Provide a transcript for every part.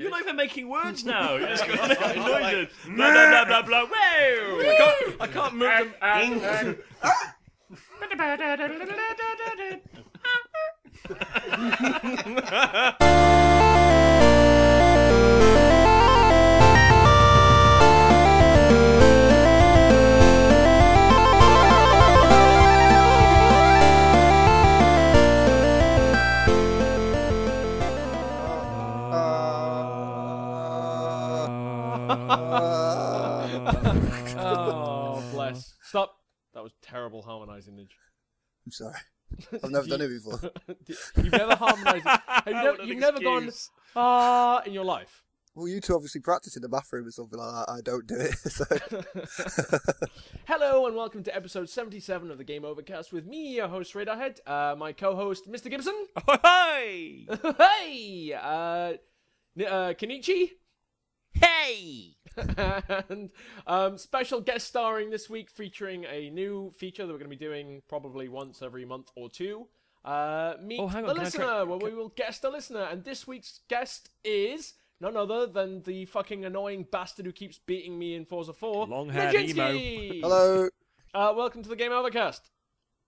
You're not even making words now. You're just going to make noises. Blah, blah, blah, blah, blah. Whoa! I can't move them. Oh, bless. Stop. That was terrible harmonising, Nij. I'm sorry. I've never done it before. You've never harmonised. You've never gone in your life. Well, you two obviously practice in the bathroom or something like that. I don't do it. So. Hello and welcome to episode 77 of the GameOverCast with me, your host Radarhead, my co-host Mr. Gibson. Hey! Hey! Kenichi. Hey! And special guest starring this week featuring a new feature that we're going to be doing probably once every month or two. Meet the listener, where we will guest a listener. And this week's guest is none other than the fucking annoying bastard who keeps beating me in Forza 4, Long-haired Nijinsky! Hello. Welcome to the GameOvercast.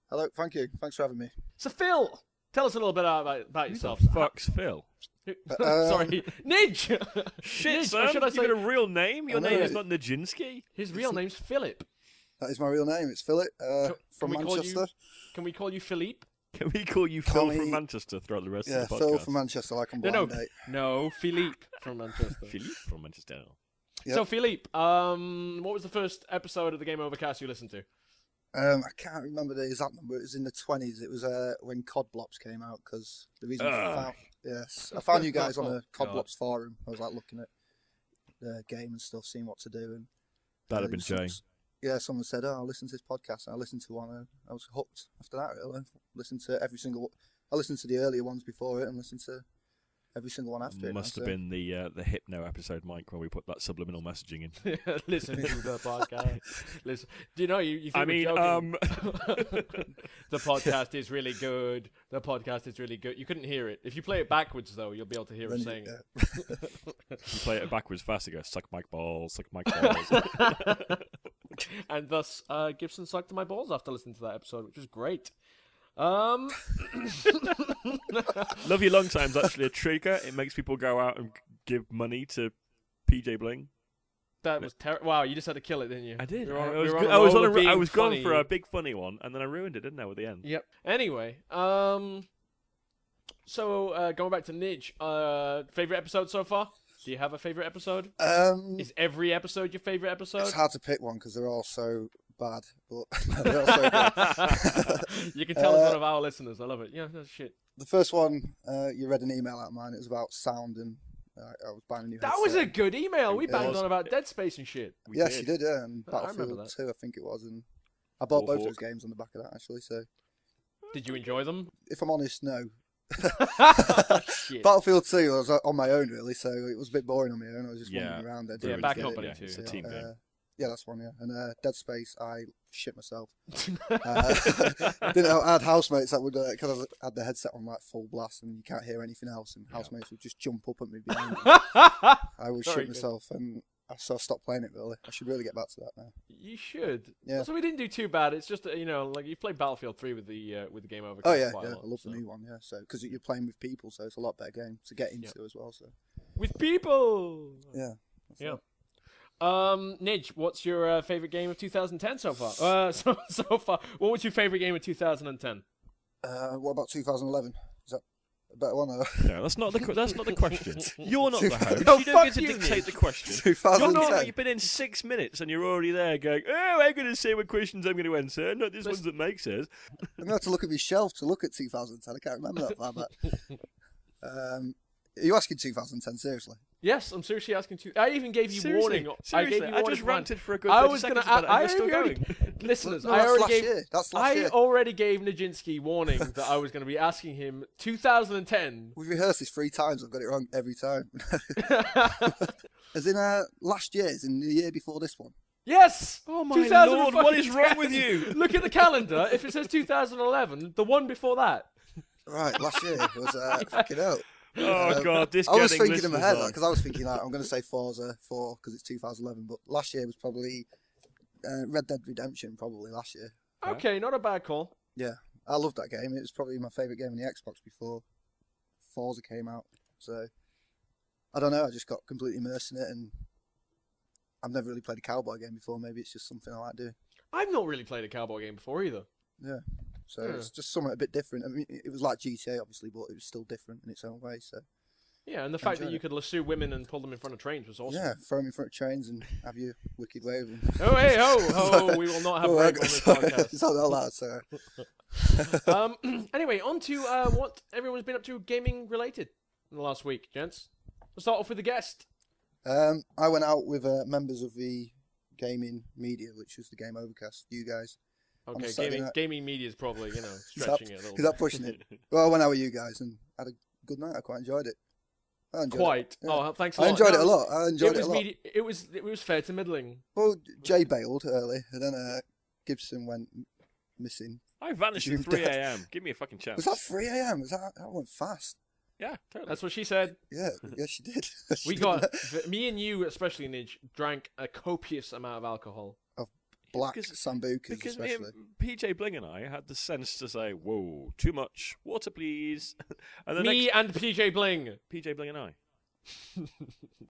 Hello, thank you. Thanks for having me. So Phil, tell us a little bit about yourself. Who the fuck's Phil? Sorry, Nij! Shit, Nij, son, should I you say got a real name? Your I know name is it. not Nijinsky? His real name's Philip. That is my real name. It's Philip from we call Manchester. Can we call you Philippe? Can we call you Phil from Manchester throughout the rest Yeah, of the podcast? Phil from Manchester, like I'm blind date. No, Philippe from Manchester. Philippe from Manchester. Yep. So Philippe, what was the first episode of the GameOvercast you listened to? I can't remember the exact number. It was in the 20s. It was when COD Blops came out, because the reason I found you guys on a COD Blops forum. I was like looking at the game and stuff, seeing what to do, and That'd have been Jay. Yeah, someone said, "Oh, I'll listen to this podcast." And I listened to one, and I was hooked after that. Really, listened to every single. I listened to the earlier ones before it, and listened to every single one after it. Must have been the Hypno episode, Mike, where we put that subliminal messaging in. Listen to the podcast. Listen, do you know you think we're joking? The podcast is really good. The podcast is really good. You couldn't hear it. If you play it backwards, though, you'll be able to hear us saying it. If you play it backwards fast, it goes, suck my balls, suck my balls. And thus, Gibson sucked my balls after listening to that episode, which was great. Love You Long Time's actually a trigger. It makes people go out and give money to PJBling. That was terrible. Wow, you just had to kill it, didn't you? I did. I was going for a big funny one, and then I ruined it, didn't I, at the end? Yep. Anyway, so going back to Nij, favorite episode so far? Do you have a favorite episode? Is every episode your favorite episode? It's hard to pick one because they're all so bad, but they're all so good. You can tell it's one of our listeners. I love it. Yeah, that's shit. The first one, you read an email out of mine. It was about sound, and I was buying a new headset. That was a good email. We It banged was. on about Dead Space and shit. Yes, you did, yeah. And I remember Battlefield that. 2, I think it was. And I bought both Warhawk. those games on the back of that, actually. So, Did you enjoy them? if I'm honest, no. Shit. Battlefield 2, I was on my own, really. So it was a bit boring on my own. I was just wandering around there. Yeah, doing Bad it. Company yeah, too. it's a team game. Yeah, that's one, yeah. And Dead Space, I shit myself. I had housemates that would, because I had the headset on like full blast and you can't hear anything else, and housemates would just jump up at me behind me. I would Very shit myself, and so I stopped playing it, really. I should really get back to that now. You should. Yeah. So we didn't do too bad. It's just like you played Battlefield 3 with the Game Over. Oh, yeah, I love the new one, yeah. So, because you're playing with people, so it's a lot better game to get into as well, so. With people! Yeah. Yeah. Nij, what's your favorite game of 2010 so far? So far, what was your favorite game of 2010? What about 2011? Is that a better one? No, that's not the question. You're not the host. No, You don't fuck get to you, dictate Nij. the question. 2010. You've been in 6 minutes and you're already there going, oh, I'm going to say what questions I'm going to answer, not this ones that Mike says. I'm going to have to look at my shelf to look at 2010. I can't remember that far back. Are you asking 2010, seriously? Yes, I'm seriously asking you. I even gave you Seriously, warning. seriously, I gave you I warning. just ranted for a good I 30 was seconds gonna. about it, and you're still going. Listeners, No, I that's already last gave. year. That's last year. already gave Nijinsky warning that I was going to be asking him 2010. We've rehearsed this 3 times. I've got it wrong every time. As in last year, as in the year before this one. Yes! Oh my lord, what is wrong with 2010. you? Look at the calendar. If it says 2011, the one before that. Right, last year. It was fucking hell. Oh god, this. I was getting thinking in my listeners head on. because I was thinking like I'm going to say Forza 4 because it's 2011, but last year was probably Red Dead Redemption. Probably last year. Okay, not a bad call. Yeah, I loved that game. It was probably my favourite game on the Xbox before Forza came out. So I don't know. I just got completely immersed in it, and I've never really played a cowboy game before. Maybe it's just something I like doing. I've not really played a cowboy game before either. Yeah. So it's just something a bit different. I mean, it was like GTA, obviously, but it was still different in its own way. So yeah, and the fact that you could lasso women and pull them in front of trains was awesome. yeah, throw them in front of trains and have your wicked way of them. Oh, hey, ho! We will not have rape on this podcast. It's not that loud, so. Anyway, on to what everyone's been up to gaming related in the last week, gents. We'll start off with the guest. I went out with members of the gaming media, which was the GameOverCast. You guys. Okay, gaming media is probably, stretching it a little. Is that pushing it? Well, I went out with you guys and had a good night. I quite enjoyed it. Quite. Yeah. Oh, thanks a lot. I enjoyed it a lot. I enjoyed it a lot. It was fair to middling. Well, Jay bailed early, and then Gibson went missing. I vanished at 3 a.m. Give me a fucking chance. Was that 3 a.m.? That went fast? Yeah, totally. That's what she said. Yeah, yes, she did. Me and you, especially Nij, drank a copious amount of alcohol. Of black sambucas, because especially. PJBling and I had the sense to say, "Whoa, too much water, please." And and PJBling. PJBling and I.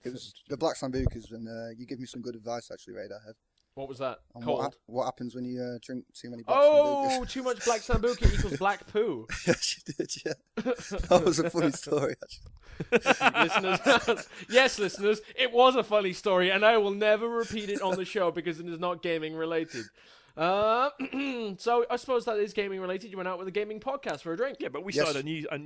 It was the black sambucas, and you give me some good advice actually, Radarhead. What was that? On Cold. what happens when you drink too many black sambucas? sambucas? Too much black sambuca equals black poo. Yes, you did, yeah. That was a funny story, actually. Yes, listeners, it was a funny story, and I will never repeat it on the show because it is not gaming related. So I suppose that is gaming related. You went out with a gaming podcast for a drink. Yeah, but we started a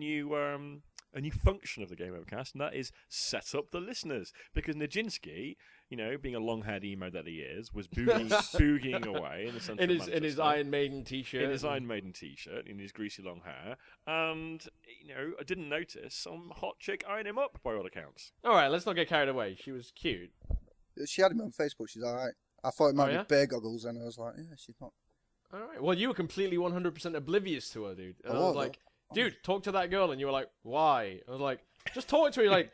new function of the GameOverCast, and that is set up the listeners. Because Nijinsky, being a long-haired emo that he is, was boogieing away in the centre of Manchester. In his Iron Maiden t-shirt. In his Iron Maiden t-shirt, in his greasy long hair. And, I didn't notice some hot chick eyeing him up, by all accounts. All right, let's not get carried away. She was cute. She had him on Facebook. She's all right. I thought it might be bear goggles, and I was like, yeah, she's not. All right. Well, you were completely 100% oblivious to her, dude. And I was like, dude, talk to that girl. And you were like, why? I was like, just talk to her. You're like,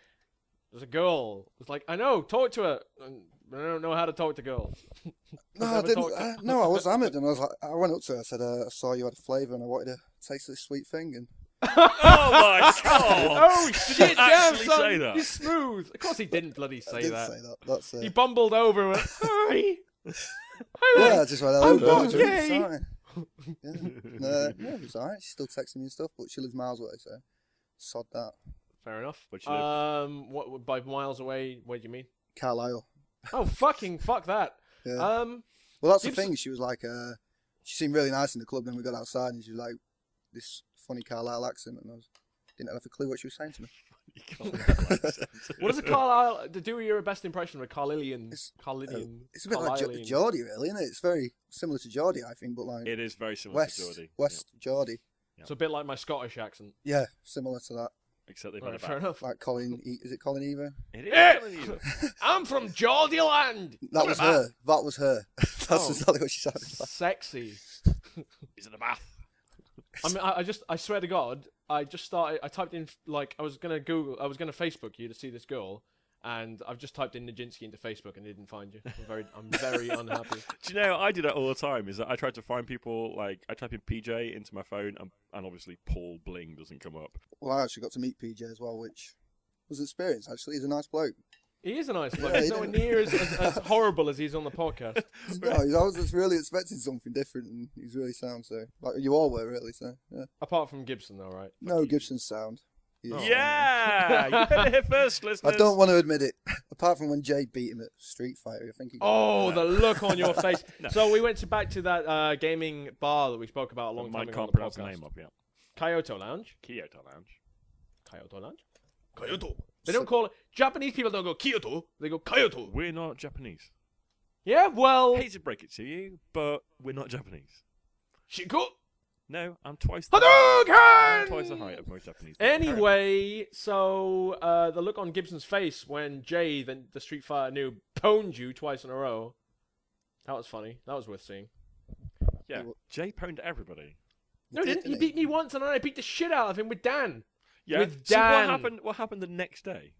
there's a girl. It's like, I know, talk to her. And I don't know how to talk to girls. No, I didn't. No, I was hammered, and I was like, I went up to her. I said, I saw you had a flavour, and I wanted to taste this sweet thing. And oh my god! Oh, shit! Damn, son, say that? He's smooth. Of course, he didn't bloody say I didn't that. say that. That's He bumbled over and went, hi. Yeah, I just went, I'm not gay. Sorry. Yeah. No, it was alright. She's still texting me and stuff, but she lives miles away, so sod that. Fair enough. But she live? What by miles away? What do you mean? Carlisle. Oh, fuck that. Yeah. Well, that's the thing. She was like, she seemed really nice in the club. Then we got outside, and she was like, this funny Carlisle accent, and I didn't have a clue what she was saying to me. What does a Carlisle do? Your best impression of a Carlilian? It's a bit like Carlislean. Geordie, really, isn't it? It's very similar to Geordie, I think, but like it is very similar to Geordie. West Geordie. It's a bit like my Scottish accent. Yeah, similar to that. Except they've Right, fair enough. Like Colin, is it Colin Eva? It is Colin Eva. I'm from Geordie land. That was her. That was her. That's exactly what she sounded like. Sexy. He's in the bath. I mean, I swear to God, I typed in, like, I was gonna Facebook you to see this girl, and I've just typed in Nijinsky into Facebook and it didn't find you. I'm very unhappy. Do you know, I do that all the time, is that I try to find people, like, I type in PJ into my phone, and obviously Paul Bling doesn't come up. Well, I actually got to meet PJ as well, which was an experience, actually. He's a nice bloke. He is a nice bloke. He's nowhere near as horrible as he's on the podcast. No, I was just really expecting something different, and he's really sound, so... Like, you all were, really, so, yeah. Apart from Gibson, though, right? No, Gibson's sound. Yeah! You heard it here first, listeners. I don't want to admit it. Apart from when Jay beat him at Street Fighter, I think he the look on your face. No. So we went back to that gaming bar that we spoke about a long time ago. Mike can't on the pronounce the podcast. name of, yeah. Kyoto Lounge. Kyoto Lounge. Kyoto Lounge? Kyoto. They don't call it... Japanese people don't go Kyoto. They go Kyoto. We're not Japanese. Yeah, well... I hate to break it to you, but we're not Japanese. Shiko. No, I'm twice the height of most Japanese people. Anyway, so the look on Gibson's face when Jay, the Street Fighter noob, pwned you twice in a row. That was funny. That was worth seeing. Yeah, Jay pwned everybody. No, he didn't. He beat me once, and then I beat the shit out of him with Dan. Yeah. With So Dan. what happened the next day?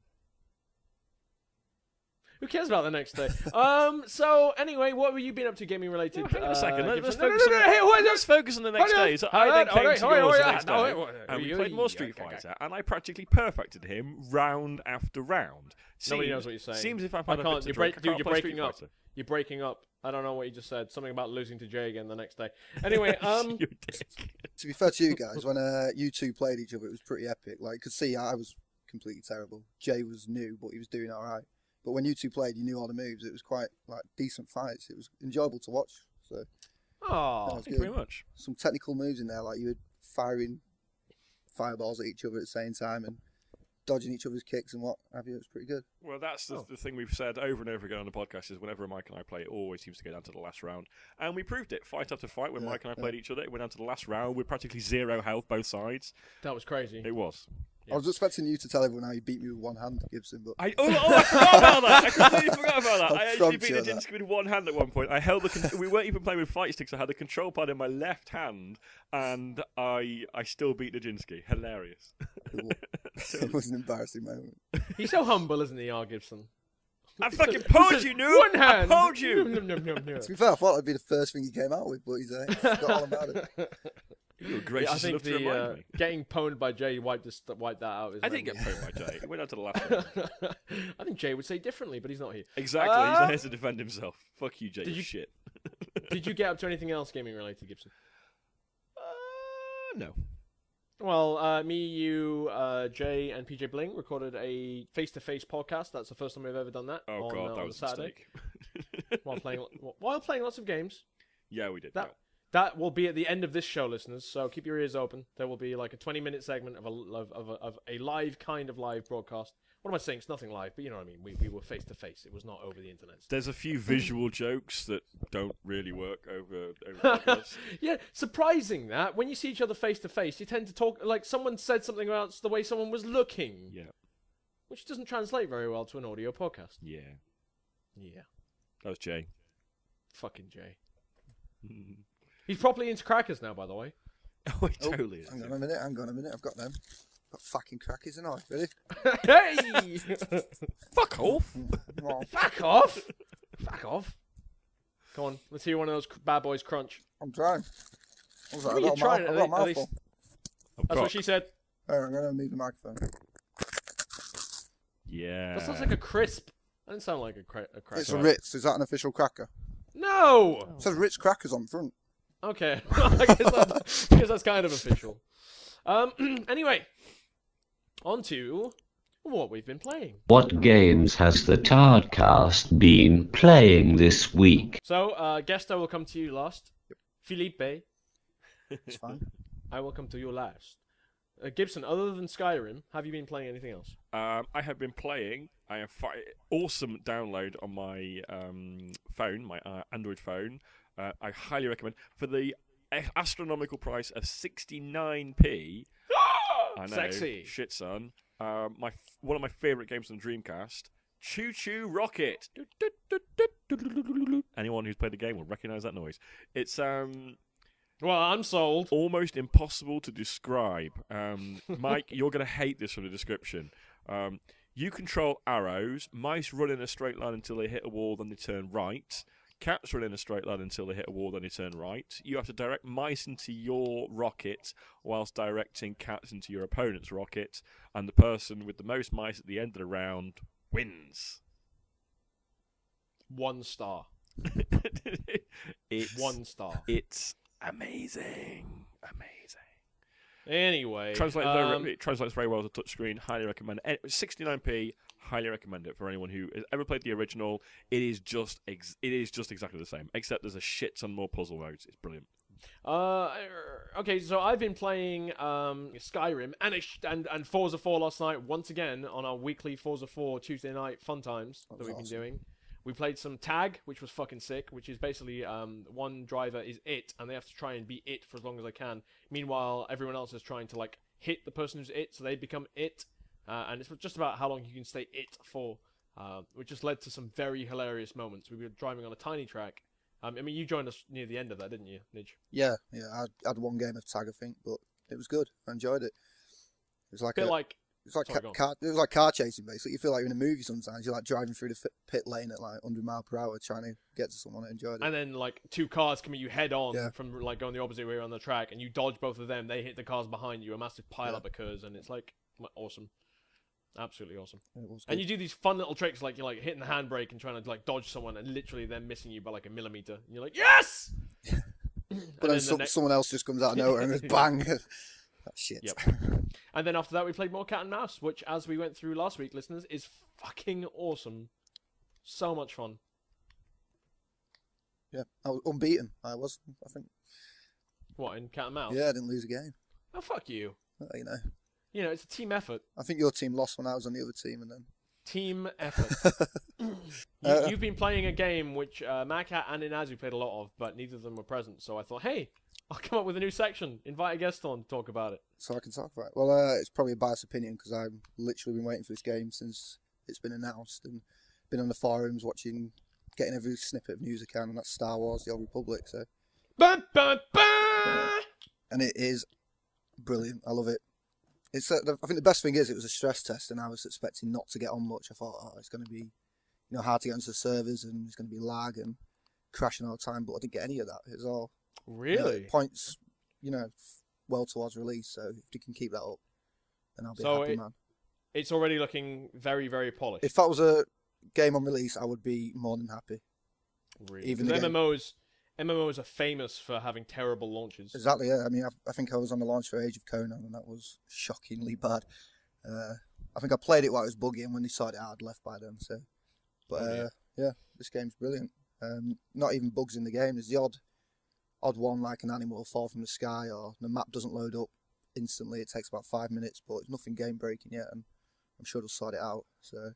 Who cares about the next day? So anyway, what have you been up to gaming related? Well, hang on a second. Let's Gibson? let's focus on the next day. So I then came to yours the next day, and we played more Street Okay. Fighter, and I practically perfected him round after round. Nobody knows what you're saying. Seems if I've I had a can't. bit to You're drink, I can't you're play breaking Street up. Fighter. You're breaking up. I don't know what you just said. Something about losing to Jay again the next day. Anyway, You dick. To be fair to you guys, when you two played each other, it was pretty epic. Like, you could see I was completely terrible. Jay was new, but he was doing all right. But when you two played, you knew all the moves. It was quite like decent fights. It was enjoyable to watch. So, oh, Thank you very much. some technical moves in there, like you were firing fireballs at each other at the same time and dodging each other's kicks and what have you. It was pretty good. Well, that's the thing we've said over and over again on the podcast is whenever Mike and I play, it always seems to go down to the last round. And we proved it fight after fight when Mike and I played each other. It went down to the last round with practically 0 health both sides. that was crazy. It was. I was expecting you to tell everyone how you beat me with one hand, Gibson, but I forgot about that. I completely forgot about that. I'll I actually prompt beat you on Nijinsky with one hand at one point. I held we weren't even playing with fight sticks. I had the control pad in my left hand, and I still beat Nijinsky. Hilarious. it was an embarrassing moment. He's so humble, isn't he, R. Gibson? I fucking told you, noob. One hand. I told you. To be fair, I thought that'd be the first thing he came out with, but he's forgot all about it. You were Yeah, I gracious think enough to remind me. getting pwned by Jay wiped that out. I didn't get pwned by Jay. It went down to the last round. I think Jay would say differently, but he's not here. Exactly. He's not here to defend himself. Fuck you, Jay. Did you you- shit. Did you get up to anything else gaming related, Gibson? No. Well, me, you, Jay, and PJBling recorded a face-to-face podcast. That's the first time we've ever done that. Oh, on, God, on that was a Saturday mistake. while playing lots of games. Yeah, we did. That will be at the end of this show, listeners. So keep your ears open. There will be like a 20-minute segment of a live kind of live broadcast. What am I saying? It's nothing live, but you know what I mean. We were face to face. It was not over the internet. There's a few visual jokes that don't really work over podcast. Yeah, surprising that when you see each other face to face, you tend to talk like someone said something about the way someone was looking. Yeah. Which doesn't translate very well to an audio podcast. Yeah. Yeah. That was Jay. Fucking Jay. He's properly into crackers now, by the way. Oh, he totally is. Hang on a minute. I've got them. Got fucking crackers and all. Ready? Hey! Fuck off. Oh, Fuck off! Fuck off. Come on, let's hear one of those bad boys crunch. I'm trying. What was that? Well, you're trying I've at got a least- mouthful. That's what she said. Alright, I'm going to move the microphone. Yeah. That sounds like a crisp. That didn't sound like a cracker. It's a Ritz. Is that an official cracker? No! It says Ritz crackers on the front. Okay. I guess that's kind of official. Anyway, on to what we've been playing. What games has the Tardcast been playing this week? So, Gesta will come to you last. Phillipe, It's fine. I will come to you last. Gibson, other than Skyrim, have you been playing anything else? I have been playing. I have awesome download on my phone, my Android phone. I highly recommend for the astronomical price of 69p. I know, Sexy. shit, son. One of my favorite games on Dreamcast, Choo Choo Rocket. Anyone who's played the game will recognize that noise. It's Well, I'm sold. almost impossible to describe. Mike, you're going to hate this from the description. You control arrows. Mice run in a straight line until they hit a wall, then they turn right. Cats run in a straight line until they hit a wall, then they turn right. You have to direct mice into your rocket whilst directing cats into your opponent's rocket, and the person with the most mice at the end of the round wins. 1 star. It's 1 star. It's amazing. Anyway, It translates very well to touchscreen. Highly recommend it. 69p. Highly recommend it for anyone who has ever played the original. It is just exactly the same, except there's a shit ton more puzzle modes. It's brilliant. okay, so I've been playing Skyrim and Forza 4 last night once again on our weekly Forza 4 Tuesday night fun times that we've been doing. We played some tag, which was fucking sick, which is basically one driver is it, and they have to try and be it for as long as they can. Meanwhile, everyone else is trying to like hit the person who's it, so they become it. And it's just about how long you can stay it for, which just led to some very hilarious moments. We were driving on a tiny track. I mean, you joined us near the end of that, didn't you, Nij? Yeah. I had one game of tag, I think, but it was good. I enjoyed it. It's like a bit like. It's like it was like car chasing, basically. You feel like you're in a movie sometimes. You're like driving through the pit lane at like 100 miles per hour, trying to get to someone that enjoyed it. And then like two cars come at you head on from like going the opposite way around the track, and you dodge both of them. They hit the cars behind you. A massive pile up occurs, and it's like awesome, absolutely awesome. And you do these fun little tricks, like you're like hitting the handbrake and trying to like dodge someone, and literally them missing you by like a millimeter. And you're like, yes. But then someone else just comes out of nowhere and goes bang. That shit. Yep. And then after that, we played more Cat and Mouse, which, as we went through last week, listeners, is fucking awesome. So much fun. Yeah, I was unbeaten. I think. What, in Cat and Mouse? Yeah, I didn't lose a game. Oh, fuck you. You know, it's a team effort. I think your team lost when I was on the other team, and then. Team effort. You've been playing a game which Macat and Inazu played a lot of, but neither of them were present. So I thought, hey, I'll come up with a new section. Invite a guest on to talk about it. So I can talk about it. Well, it's probably a biased opinion because I've literally been waiting for this game since it's been announced and been on the forums getting every snippet of news I can, and that's Star Wars: The Old Republic. So, and it is brilliant. I love it. I think the best thing is it was a stress test, and I was expecting not to get on much. I thought, it's going to be, hard to get onto the servers, and there's going to be lag and crashing all the time. But I didn't get any of that. It was all points, well towards release. So if you can keep that up, then I'll be a happy man. It's already looking very, very polished. If that was a game on release, I would be more than happy. Really? Even MMOs are famous for having terrible launches. Exactly, yeah. I mean, I think I was on the launch for Age of Conan, and that was shockingly bad. I think I played it while it was buggy, and when they sorted it out, I'd left by then. So, but yeah, this game's brilliant. Not even bugs in the game. There's the odd one, like an animal will fall from the sky, or the map doesn't load up instantly. It takes about 5 minutes, but it's nothing game breaking yet, and I'm sure they'll sort it out. So,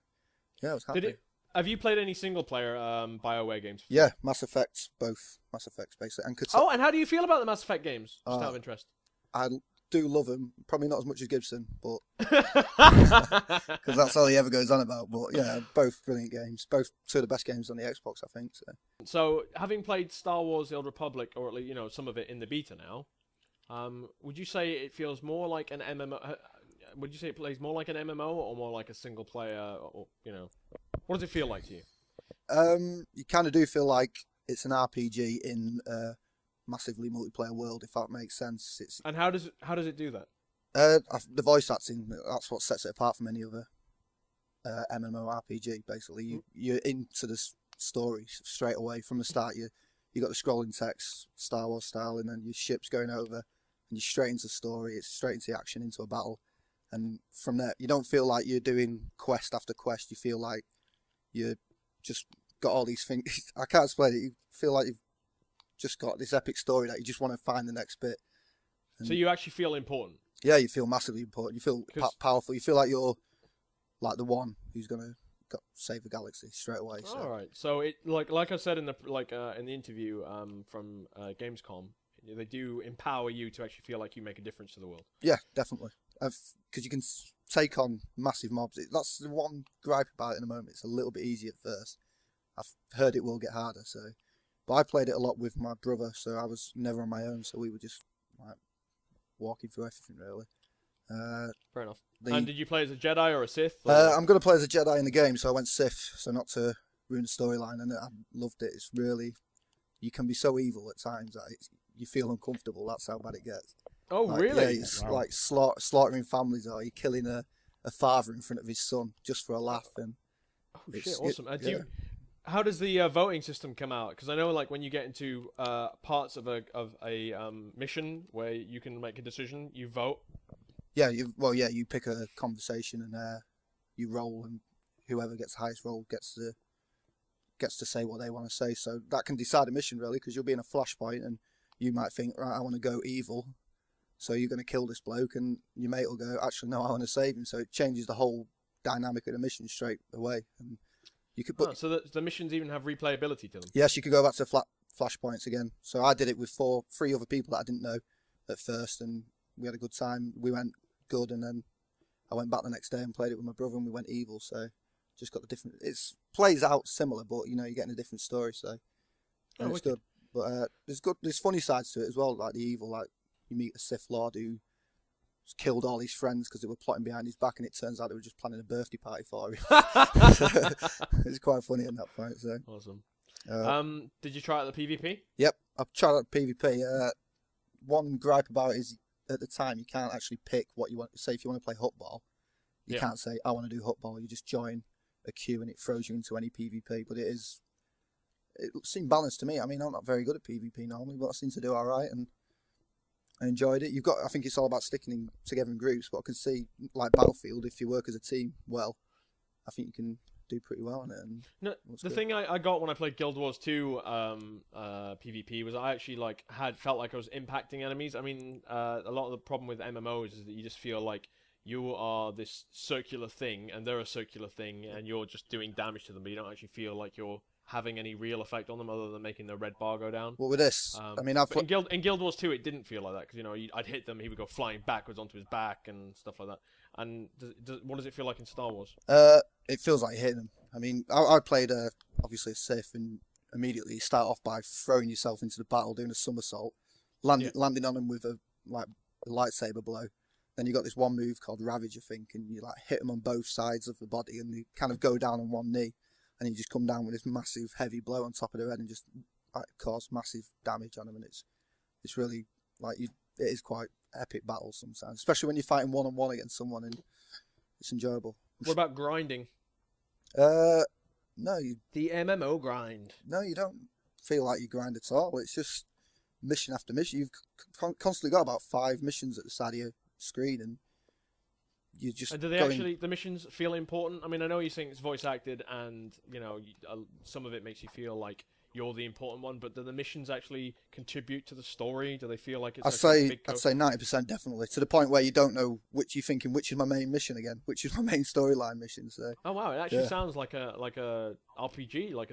yeah, I was happy. Have you played any single-player BioWare games? Yeah, Mass Effects, both Mass Effects, basically. And and how do you feel about the Mass Effect games? Just out of interest. I do love them. Probably not as much as Gibson, but because that's all he ever goes on about. But yeah, both brilliant games. Both two of the best games on the Xbox, I think. So having played Star Wars: The Old Republic, or at least some of it in the beta now, would you say it feels more like an MMO? Would you say it plays more like an MMO or more like a single player? Or what does it feel like to you? You kind of do feel like it's an RPG in a massively multiplayer world, if that makes sense. And how does it do that? The voice acting, that's what sets it apart from any other MMORPG. Basically, you're into the story straight away from the start. You got the scrolling text, Star Wars style, and then your ship's going over, and you're straight into the story. It's straight into the action, into a battle. And from there, you don't feel like you're doing quest after quest. You feel like you just got all these things. I can't explain it. You feel like you've just got this epic story that you just want to find the next bit. And so you actually feel important? Yeah, you feel massively important. You feel powerful. You feel like you're like the one who's going to save the galaxy straight away. So. All right. So it like I said in the interview from Gamescom, they do empower you to actually feel like you make a difference to the world. Yeah, definitely. Because you can take on massive mobs. That's the one gripe about it in the moment. It's a little bit easier at first. I've heard it will get harder. But I played it a lot with my brother, so I was never on my own. So we were just like walking through everything, really. Fair enough. And did you play as a Jedi or a Sith? Or... I'm going to play as a Jedi in the game, so I went Sith, so not to ruin the storyline. And I loved it. It's really, you can be so evil at times that you feel uncomfortable. That's how bad it gets. Oh, really? Yeah, it's like slaughtering families, or you're killing a father in front of his son just for a laugh. And shit, awesome. How does the voting system come out? Because I know, like, when you get into parts of a mission where you can make a decision, you vote. Yeah, you pick a conversation and you roll, and whoever gets the highest roll gets to say what they want to say. So that can decide a mission, really, because you'll be in a flashpoint and you might think, right, I want to go evil. So you're going to kill this bloke, and your mate will go, actually, no, I want to save him. So it changes the whole dynamic of the mission straight away. And you could put... so the missions even have replayability to them? Yes, you could go back to flashpoints again. So I did it with three other people that I didn't know at first, and we had a good time. We went good, and then I went back the next day and played it with my brother, and we went evil. So just got the different... It plays out similar, but, you're getting a different story, so... And it's good. But there's funny sides to it as well, like the evil, like... You meet a Sith Lord who killed all his friends because they were plotting behind his back, and it turns out they were just planning a birthday party for him. It's quite funny in that point. So. Awesome. Did you try out the PvP? Yep, I've tried out PvP. One gripe about it is at the time you can't actually pick what you want. Say if you want to play Hookball, you can't say I want to do Hookball. You just join a queue and it throws you into any PvP. But it seemed balanced to me. I mean, I'm not very good at PvP normally, but I seem to do all right, and I enjoyed it. I think it's all about sticking together in groups, but I can see, like Battlefield, if you work as a team well, I think you can do pretty well on it. And no, the thing I got when I played Guild Wars 2 PvP was I actually felt like I was impacting enemies. I mean, a lot of the problem with MMOs is that you just feel like you are this circular thing and they're a circular thing and you're just doing damage to them, but you don't actually feel like you're having any real effect on them other than making the red bar go down. Well, with this, I mean, in Guild Wars 2 it didn't feel like that because I'd hit them, he would go flying backwards onto his back and stuff like that. And what does it feel like in Star Wars? It feels like you're hitting them. I mean, I played obviously a Sith, and immediately you start off by throwing yourself into the battle, doing a somersault, landing on them with a lightsaber blow. Then you got this one move called Ravage, I think, and you hit them on both sides of the body, and you kind of go down on one knee. And you just come down with this massive, heavy blow on top of their head and just cause massive damage on them. And it's really it is quite epic battles sometimes, especially when you're fighting one-on-one against someone, and it's enjoyable. What about grinding? No, the MMO grind. No, you don't feel like you grind at all. It's just mission after mission. You've constantly got about 5 missions at the side of your screen, and you just. And do they the missions feel important? I mean, I know you're saying it's voice acted, and some of it makes you feel like you're the important one, but do the missions actually contribute to the story? Do they feel like it's? I'd say 90% definitely, to the point where you don't know which you're thinking. Which is my main mission again? Which is my main storyline mission? So. Oh wow! It actually sounds like a RPG, like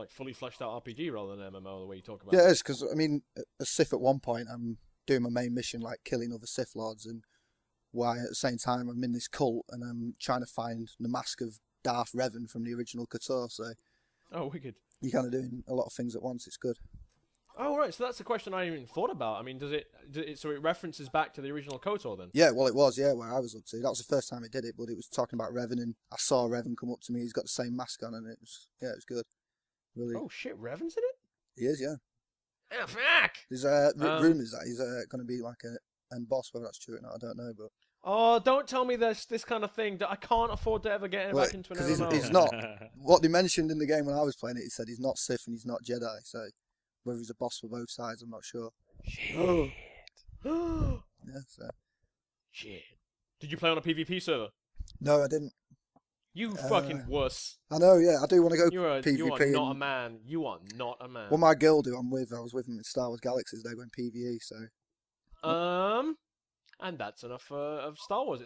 fully fleshed out RPG rather than MMO. The way you talk about. Yeah, it is, because I mean, a Sith at one point, I'm doing my main mission like killing other Sith lords, and why at the same time I'm in this cult and I'm trying to find the mask of Darth Revan from the original KOTOR. So. Oh, wicked. You're kind of doing a lot of things at once. It's good. Oh, right. So that's a question I even thought about. I mean, so it references back to the original KOTOR then? Yeah, well, it was, where I was up to. That was the first time it did it, but it was talking about Revan, and I saw Revan come up to me. He's got the same mask on, and it was good. Really. Oh, shit. Revan's in it? He is, yeah. Oh, fuck! There's rumours that he's going to be like an end boss, whether that's true or not, I don't know, but... Oh, don't tell me this kind of thing that I can't afford to ever get back into an MMO. He's not. What they mentioned in the game when I was playing it, he said he's not Sith and he's not Jedi. So whether he's a boss for both sides, I'm not sure. Shit. Yeah. So. Shit. Did you play on a PvP server? No, I didn't. You fucking wuss. I know. Yeah, I do want to go PvP. You are not a man. You are not a man. Well, my girl who I was with him in Star Wars Galaxies. They went PvE. So. And that's enough of Star Wars.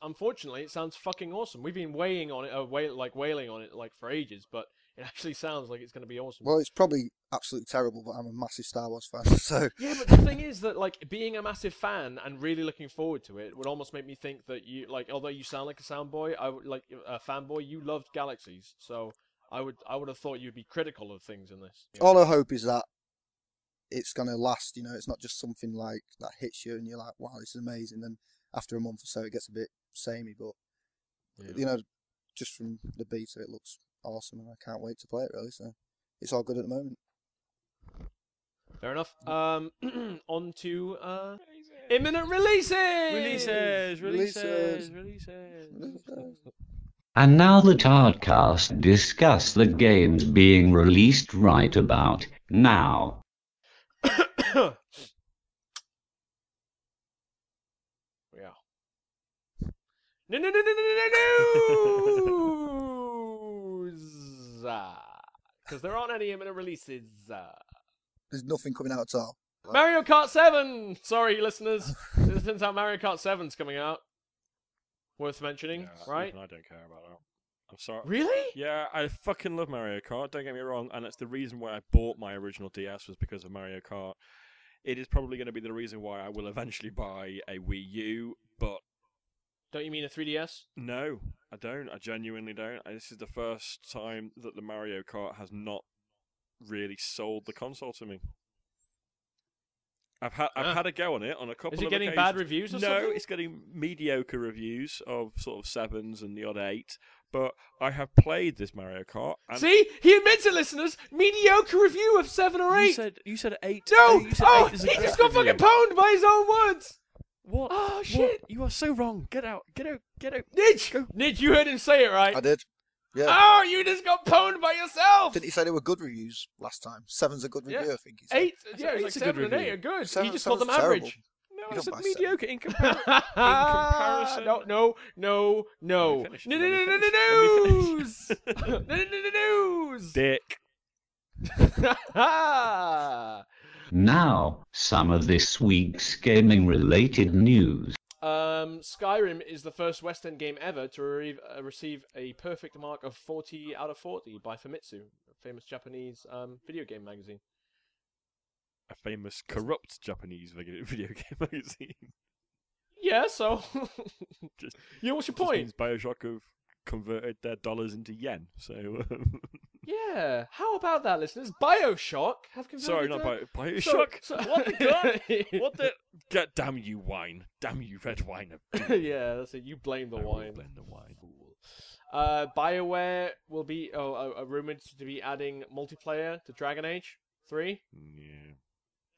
Unfortunately, it sounds fucking awesome. We've been wailing on it for ages, but it actually sounds like it's going to be awesome. Well, it's probably absolutely terrible, but I'm a massive Star Wars fan, so... Yeah, but the thing is that, being a massive fan and really looking forward to it would almost make me think that you, although you sound like a fanboy, a fanboy, you loved Galaxies, so I would have thought you'd be critical of things in this. All I hope is that it's going to last, it's not just something that hits you and you're like, wow, this is amazing. Then after a month or so, it gets a bit samey, but, just from the beta, it looks awesome and I can't wait to play it, really. So it's all good at the moment. Fair enough. On to imminent releases! And now the Tardcast discuss the games being released right about now. Yeah. No. Because there aren't any imminent releases. There's nothing coming out at all. Mario Kart 7! Sorry, listeners. It turns out Mario Kart 7's coming out. Worth mentioning, right? I don't care about that. I'm sorry. Really? Yeah, I fucking love Mario Kart, don't get me wrong, and it's the reason why I bought my original DS was because of Mario Kart. It is probably going to be the reason why I will eventually buy a Wii U, but... Don't you mean a 3DS? No, I don't. I genuinely don't. This is the first time that the Mario Kart has not really sold the console to me. I've had a go on it on a couple of occasions. Is it getting bad reviews or something? No, it's getting mediocre reviews of sort of 7s and the odd 8. But I have played this Mario Kart. And see, he admits it, listeners. Mediocre review of 7 or 8. You said 8. No, you said 8 he just got fucking pwned by his own words. What? Oh shit! What? You are so wrong. Get out. Nij, Go. Nij, you heard him say it right. I did. Yeah. Oh, you just got pwned by yourself. Didn't he say they were good reviews last time? 7's a good review, I think he said. 8, yeah, Eight's like a 7 good and 8 review. are good. Seven- He just called them seven's terrible. average. No, You I said don't buy mediocre in comparison. No. No. Let me finish. News. News. Dick. Now, some of this week's gaming-related news. Skyrim is the first West End game ever to receive a perfect mark of 40 out of 40 by Famitsu, a famous Japanese video game magazine. A famous corrupt Japanese video game magazine. Yeah, so Just- yeah, what's your Just point? means Bioshock have converted their dollars into yen. So Yeah, how about that, listeners? Bioshock have converted. sorry, not their- Bioshock. So- What the god? What the? God damn you, wine! Damn you, red wine! Yeah, that's it. You blame the I will wine. blame the wine. BioWare will be rumored to be adding multiplayer to Dragon Age 3. Yeah.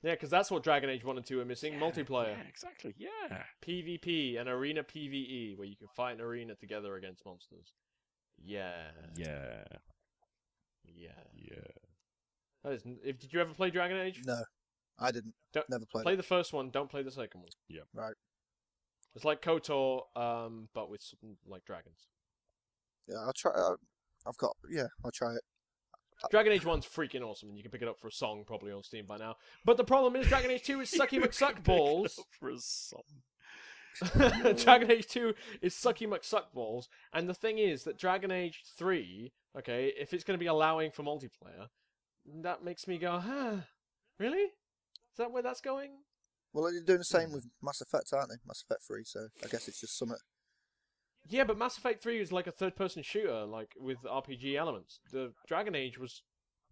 Yeah, because that's what Dragon Age 1 and 2 are missing, multiplayer. Yeah, exactly. Yeah. PvP and arena PvE, where you can fight in arena together against monsters. Yeah. Yeah. Yeah. Yeah. That is, did you ever play Dragon Age? No, I didn't. Don't- Never played Play it. the first one, don't play the second one. Right. It's like KOTOR, but with like dragons. Yeah, I'll try. I'll try it. Dragon Age 1's freaking awesome, and you can pick it up for a song probably on Steam by now. But the problem is Dragon Age 2 is Sucky McSuck Balls. For a song. Dragon Age 2 is Sucky McSuck Balls, and the thing is that Dragon Age 3, okay, if it's going to be allowing for multiplayer, that makes me go, huh, really? Is that where that's going? Well, they're doing the same with Mass Effect, aren't they? Mass Effect 3, so I guess it's just something. Yeah, but Mass Effect 3 is like a third-person shooter, like with RPG elements. The Dragon Age was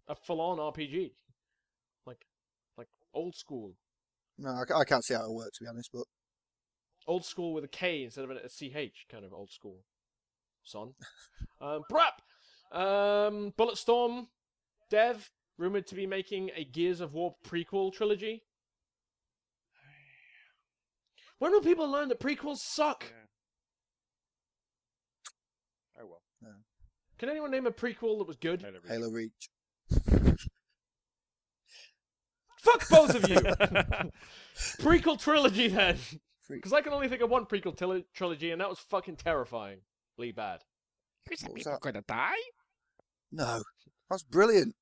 a full-on RPG, like old school, No, I can't see how it works, to be honest, but old school with a K instead of a CH, kind of old school. Son, Brap, Bulletstorm, dev rumored to be making a Gears of War prequel trilogy. When will people learn that prequels suck? Yeah. Oh well. Can anyone name a prequel that was good? Halo Reach. Fuck both of you! Prequel trilogy then! Freak. Because I can only think of one prequel trilogy, and that was fucking terrifyingly bad. What was that? Gonna die? No, that's brilliant.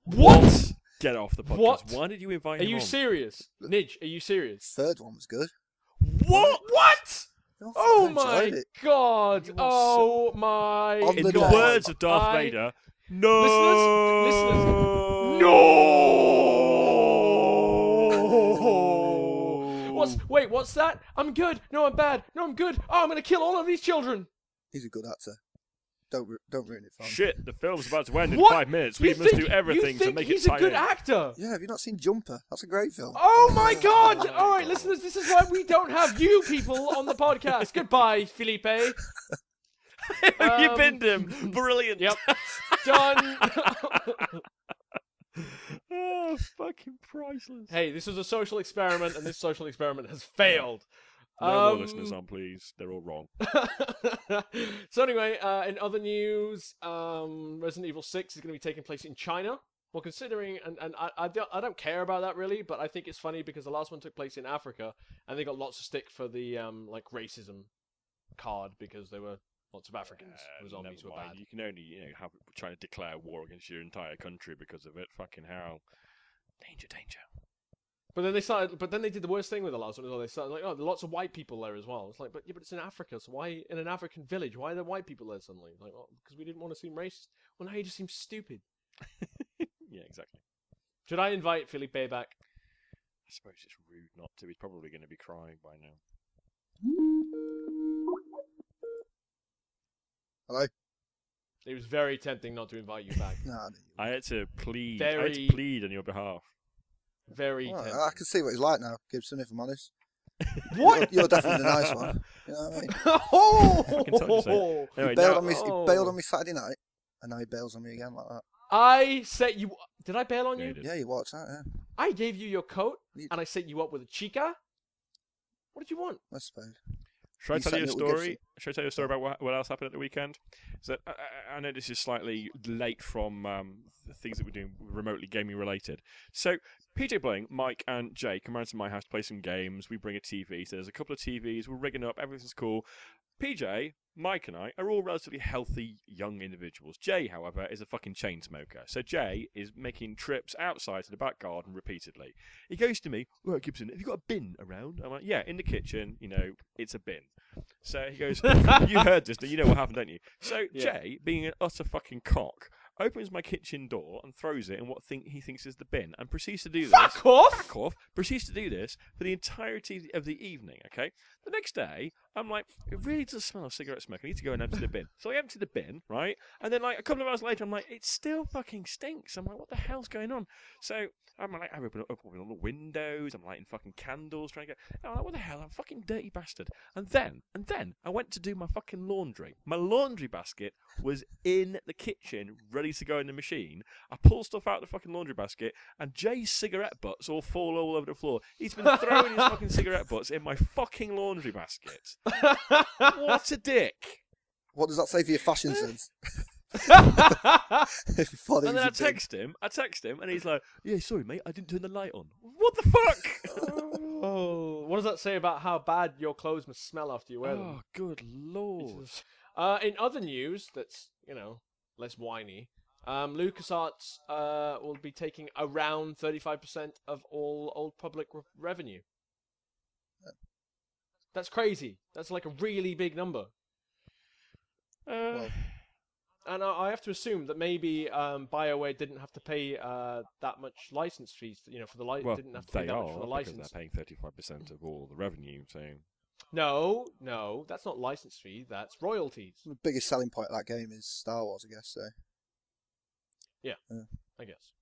What? Get off the podcast. What? Why did you invite Are him you on? serious? Nij, are you serious? Third one was good. What? What? Oh I my enjoyed it. god! You are Oh my On In the the god! words of Darth Vader, no. Listeners, no! What's that? I'm good. No, I'm bad. No, I'm good. Oh, I'm gonna kill all of these children. He's a good actor. Don't ruin it for him. Shit, the film's about to end in What? 5 minutes. You We must think- do everything you to think make he's it a good tie in. actor. Yeah, have you not seen Jumper? That's a great film. Oh my god! All right, listeners, this is why we don't have you people on the podcast. Goodbye, Phillipe. You binned him. Brilliant. Yep. Done. Oh, fucking priceless. Hey, this was a social experiment, and this social experiment has failed. No more listeners on, please. They're all wrong. So anyway, in other news, Resident Evil 6 is going to be taking place in China. Well, considering, and I don't care about that really, but I think it's funny because the last one took place in Africa, and they got lots of stick for the like racism card because there were lots of Africans who zombies were Never mind. bad. You can only, have try to declare war against your entire country because of it. Fucking hell. Danger, danger. But then they started. But then they did the worst thing with the last one as well. They started like, oh, there are lots of white people there as well. It's like, but yeah, but it's in Africa, so why in an African village? Why are there white people there suddenly? Like, oh, because we didn't want to seem racist. Well, now you just seem stupid. Yeah, exactly. Should I invite Phillipe back? I suppose it's rude not to. He's probably going to be crying by now. Hello? It was very tempting not to invite you back. No, I had to plead. I had Very- to plead on your behalf. Very Well, tempting. I can see what he's like now, Gibson, if I'm honest. What? You're definitely the nice one. You know what I mean? Oh! Anyway, He bailed now, on me Saturday night, and now he bails on me again like that. I set you... Did I bail on you? Yeah, he walked out, yeah. I gave you your coat, and I set you up with a chica? What did you want? I suppose. Should I You tell you a setting it with story? Should I tell you a story about what else happened at the weekend? So I know this is slightly late from the things that we're doing remotely gaming related. So PJBling, Mike, and Jay come around to my house to play some games. We bring a TV. So there's a couple of TVs. We're rigging up. Everything's cool. PJ, Mike, and I are all relatively healthy young individuals. Jay, however, is a fucking chain smoker. So Jay is making trips outside to the back garden repeatedly. He goes to me, "Right, Gibson, have you got a bin around?" I'm like, "Yeah, in the kitchen. You know, it's a bin." So he goes, "You heard this, you know what happened, don't you?" So Jay, being an utter fucking cock, opens my kitchen door and throws it in what he thinks is the bin, and proceeds to do this. Fuck off! Fuck off! Proceeds to do this for the entirety of the evening. Okay. The next day, I'm like, it really does smell of cigarette smoke. I need to go and empty the bin. So I empty the bin, right? And then like a couple of hours later, I'm like, it still fucking stinks. I'm like, what the hell's going on? So I'm like, I open all the windows. I'm lighting fucking candles, trying to get. I'm like, what the hell? I'm a fucking dirty bastard. And then I went to do my fucking laundry. My laundry basket was in the kitchen, ready to go in the machine. I pull stuff out of the fucking laundry basket, and Jay's cigarette butts all fall all over the floor. He's been throwing his fucking cigarette butts in my fucking laundry basket. What a dick! What does that say for your fashion sense? And then I text him, and he's like, "Yeah, sorry, mate, I didn't turn the light on." What the fuck? Oh, what does that say about how bad your clothes must smell after you wear them? Oh, good lord! In other news, that's less whiny. LucasArts will be taking around 35% of all Old Public revenue. That's crazy. That's like a really big number. Well, and I have to assume that maybe BioWare didn't have to pay that much license fees. For the well, didn't have to pay that much for the license. Because they're paying 35% of all the revenue. So no, that's not license fee. That's royalties. the biggest selling point of that game is Star Wars, I guess. So. Yeah, I guess.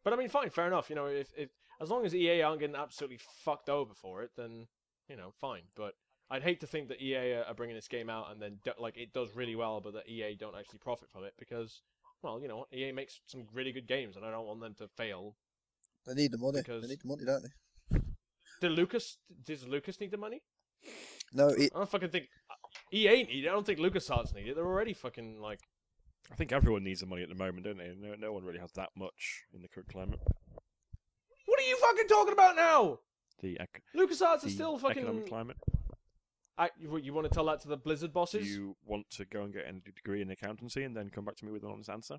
But I mean, fine, fair enough. If as long as EA aren't getting absolutely fucked over for it, then fine. But I'd hate to think that EA are bringing this game out and then it does really well, but that EA don't actually profit from it because, well, you know what, EA makes some really good games, and I don't want them to fail. They need the money. They need the money, don't they? Does Lucas need the money? No, I don't fucking think EA need it. I don't think LucasArts need it. They're already fucking like. I think everyone needs the money at the moment, don't they? No one really has that much in the current climate. What are you fucking talking about now? LucasArts is still fucking economic climate. You want to tell that to the Blizzard bosses? Do you want to go and get a degree in accountancy and then come back to me with an honest answer?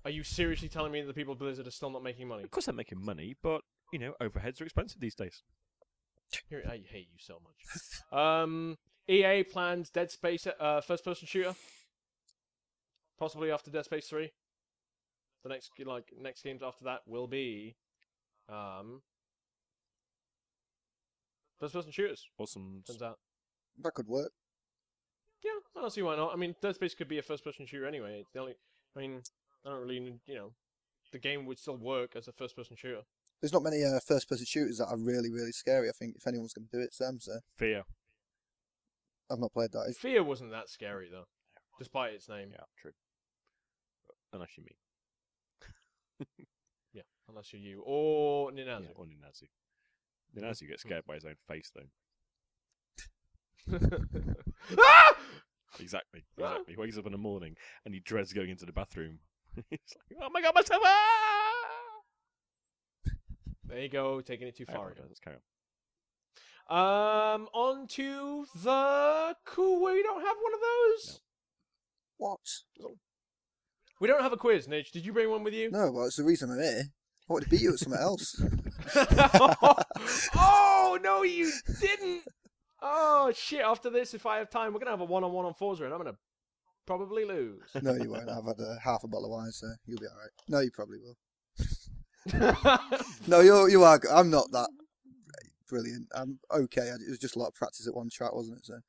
Are you seriously telling me that the people at Blizzard are still not making money? Of course they're making money, but, overheads are expensive these days. I hate you so much. EA plans Dead Space first-person shooter. Possibly after Dead Space 3. The next games after that will be first-person shooters. Awesome. Turns out. that could work. Yeah, I don't see why not. I mean, Dead Space could be a first-person shooter anyway. It's the only. I mean, I don't really. The game would still work as a first-person shooter. There's not many first-person shooters that are really, really scary. I think if anyone's going to do it, it's them. So Fear. I've not played that. Fear wasn't that scary though, despite its name. Yeah, true. Unless you mean. Yeah, unless you're you or Ninazu. Yeah, or Ninazu. Ninazu gets scared by his own face, though. Ah! Exactly. He wakes up in the morning and he dreads going into the bathroom. He's like, "Oh my god, myself!" There you go, taking it too far. Let's carry on. On to the cool. We don't have one of those. No. What? We don't have a quiz, Nidge. Did you bring one with you? No, well, it's the reason I'm here. I want to beat you at something else. Oh, no, you didn't. Oh, shit. After this, if I have time, we're going to have a one-on-one on Forza, and I'm going to probably lose. No, you won't. I've had half a bottle of wine, so you'll be all right. No, you probably will. No, you are. I'm not that brilliant. I'm okay. It was just a lot of practice at one track, wasn't it? So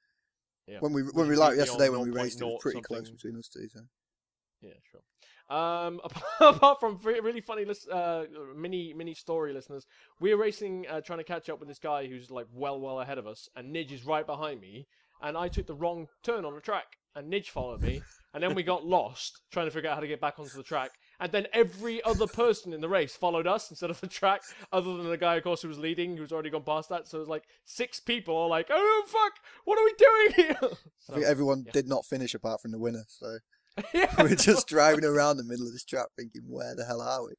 yeah. when we like yesterday when we raced, it was pretty close between us two. So Yeah, sure. Apart from really funny mini story listeners, we're racing, trying to catch up with this guy who's like well ahead of us, and Nij is right behind me, and I took the wrong turn on the track, and Nij followed me, and then we got lost trying to figure out how to get back onto the track, and then every other person in the race followed us instead of the track, other than the guy, of course, who was leading, who's already gone past that. So it was like 6 people all like, "Oh fuck, what are we doing here?" So, I think everyone did not finish apart from the winner, so. yeah. We're just driving around the middle of this track thinking, where the hell are we?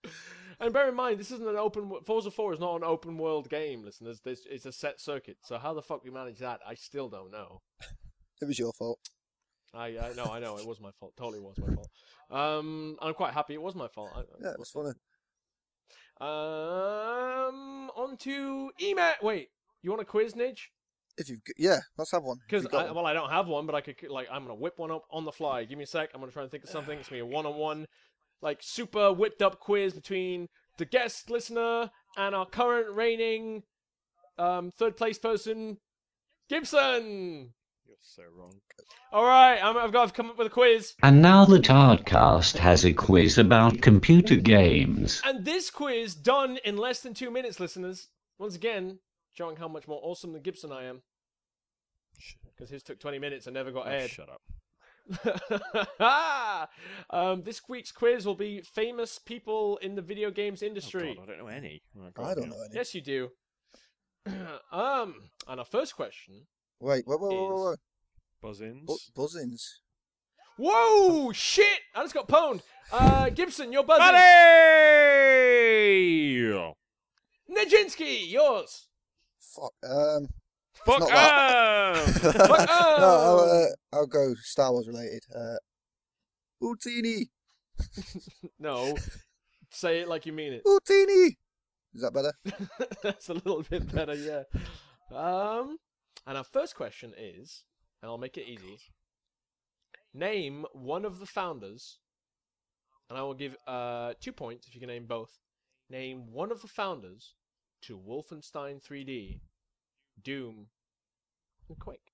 And bear in mind, this isn't an Forza 4 is not an open world game, listeners. It's a set circuit. So how the fuck we managed that, I still don't know. It was your fault. I know. It was my fault. Totally was my fault. I'm quite happy it was my fault. Yeah, it was funny. On to email. Wait, you want a quiz, Nij? Yeah, let's have one. Because I don't have one, but I could I'm gonna whip one up on the fly. Give me a sec. I'm gonna try and think of something. It's gonna be a one-on-one, like super whipped up quiz between the guest listener and our current reigning third place person, Gibson. You're so wrong. All right, I've come up with a quiz. And now the Tardcast has a quiz about computer games. And this quiz done in less than 2 minutes, listeners. Once again, showing how much more awesome than Gibson I am. Because his took 20 minutes and never got aired. Shut up. This week's quiz will be famous people in the video games industry. Oh God, I don't know any. Oh, God, I don't know any. Yes, you do. And our first question. Wait. Buzz-ins. Buzzins. Whoa! Shit! I just got pwned. Gibson, you're buzzing. Buddy! Nijinsky, yours. Fuck. Fuck not Fuck No, I'll go Star Wars related. Utini. No. Say it like you mean it. Utini. Is that better? That's a little bit better, yeah. And our first question is, and I'll make it easy. Name one of the founders, and I will give 2 points if you can name both. Name one of the founders to Wolfenstein 3D, Doom, and Quake.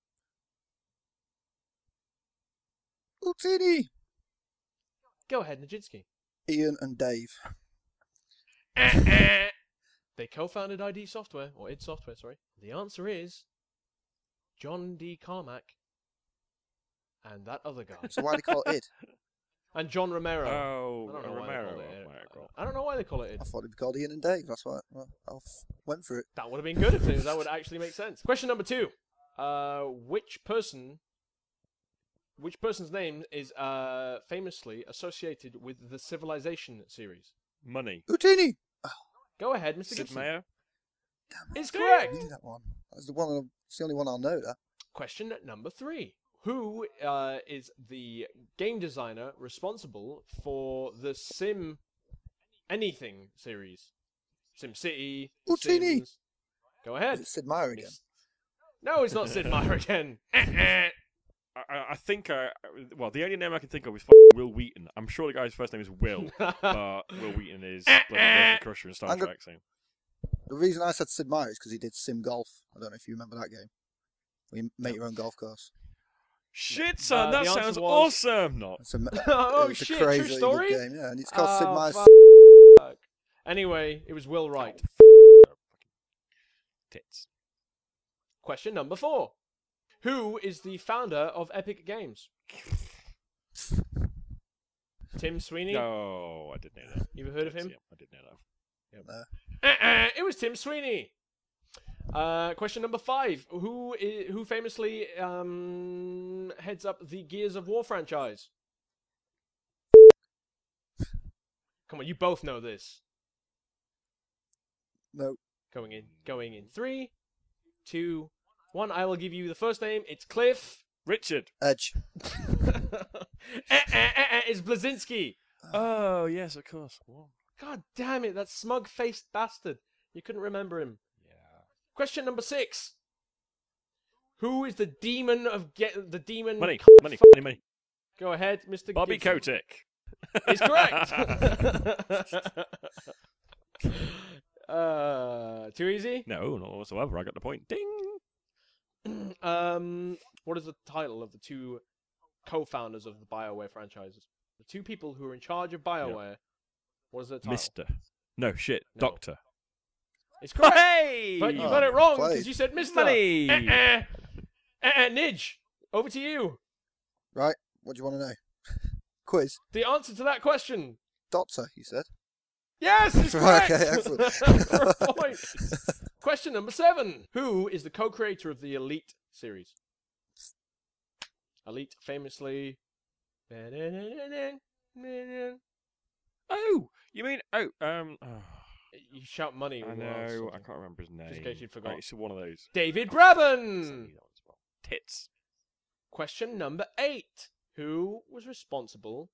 Utini. Go ahead, Nijinsky. Ian and Dave. They co-founded ID Software, or id Software, sorry. The answer is John D. Carmack and that other guy. So why do they call it id? And John Romero. Oh, I don't know why Romero. they call it id. I don't know why they call it id. I thought it'd be called Ian and Dave. That's why I went for it. That would have been good if that would actually make sense. Question number 2. Which person's name is famously associated with the Civilization series? Money. Utini. Go ahead, Mr. Sid Gibson. Meier. It's correct. I knew that one. That's the one. It's the only one I'll know. That. Question number 3. Who is the game designer responsible for the Sim Anything series? Sim City. Utini. Sims. Go ahead. Is it Sid Meier again? No, it's not Sid Meier again. I think, well, the only name I can think of is Will Wheaton. I'm sure the guy's first name is Will, but Will Wheaton is like Crusher in Star Trek. So. The reason I said Sid Meier is because he did Sim Golf. I don't know if you remember that game. Where you make your own golf course. Shit, son, that sounds awesome! Not. It's a, oh, it's shit, a crazy true story? good game, yeah, and it's called Sid Meier's. Anyway, it was Will Wright. Tits. Question number 4. Who is the founder of Epic Games? Tim Sweeney? No, I didn't know that. You ever heard of him? Yeah, I did know that. No. It was Tim Sweeney. Question number 5. Who famously heads up the Gears of War franchise? Come on, you both know this. No. Going in 3, 2, 1. I will give you the first name. It's Cliff. Richard. Edge. It's Blazinski. Oh, yes, of course. Whoa. God damn it, that smug-faced bastard. You couldn't remember him. Yeah. Question number 6. Who is the demon of the demon? Money. Go ahead, Mr. Bobby Gibson. Kotick. Is correct. Too easy? No, not whatsoever. I got the point. Ding. What is the title of the 2 co-founders of the BioWare franchises? The two people who are in charge of BioWare. What is their title? Mister. No, shit. No. Doctor. It's correct. Hey! But you got it wrong played. because you said Mister. Money! Nidge, over to you. Right, what do you want to know? Quiz. The answer to that question. Doctor, you said. Yes, it's correct. Okay, excellent. For a point. Question number 7. Who is the co-creator of the Elite series? Elite famously... Oh! You mean... You shout money. I know. I can't remember his name. Just in case you'd forgot. Right, it's one of those. David Braben. Tits. Question number 8. Who was responsible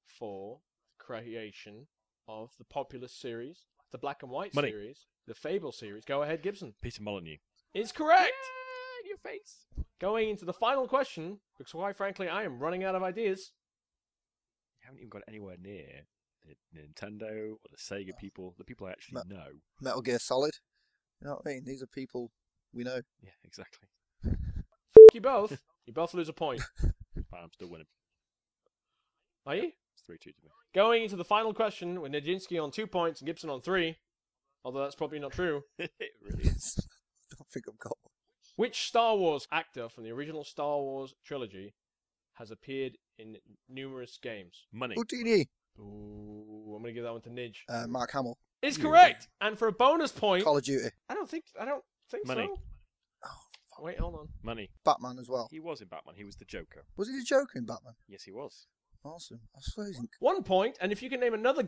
for the creation of the popular series, the Black and White Money. series, the Fable series? Go ahead, Gibson. Peter Molyneux. Is correct. Yeah, in your face. Going into the final question, because quite frankly, I am running out of ideas. You haven't even got anywhere near the Nintendo or the Sega people, the people I actually know. Metal Gear Solid. You know what I mean? These are people we know. Yeah, exactly. You both. You both lose a point. But I'm still winning. Are you? It's 3-2 to me. Going into the final question with Nijinsky on 2 points and Gibson on 3. Although that's probably not true. It really is. I don't think I've got one. Which Star Wars actor from the original Star Wars trilogy has appeared in numerous games? Money. Houdini. Ooh, I'm going to give that one to Nidge. Mark Hamill. Is correct. And for a bonus point... Call of Duty. I don't think Money. so. Oh, Wait, hold on. Money. Batman as well. He was in Batman. He was the Joker. Was he the Joker in Batman? Yes, he was. Awesome. I suppose he... 1 point, and if you can name another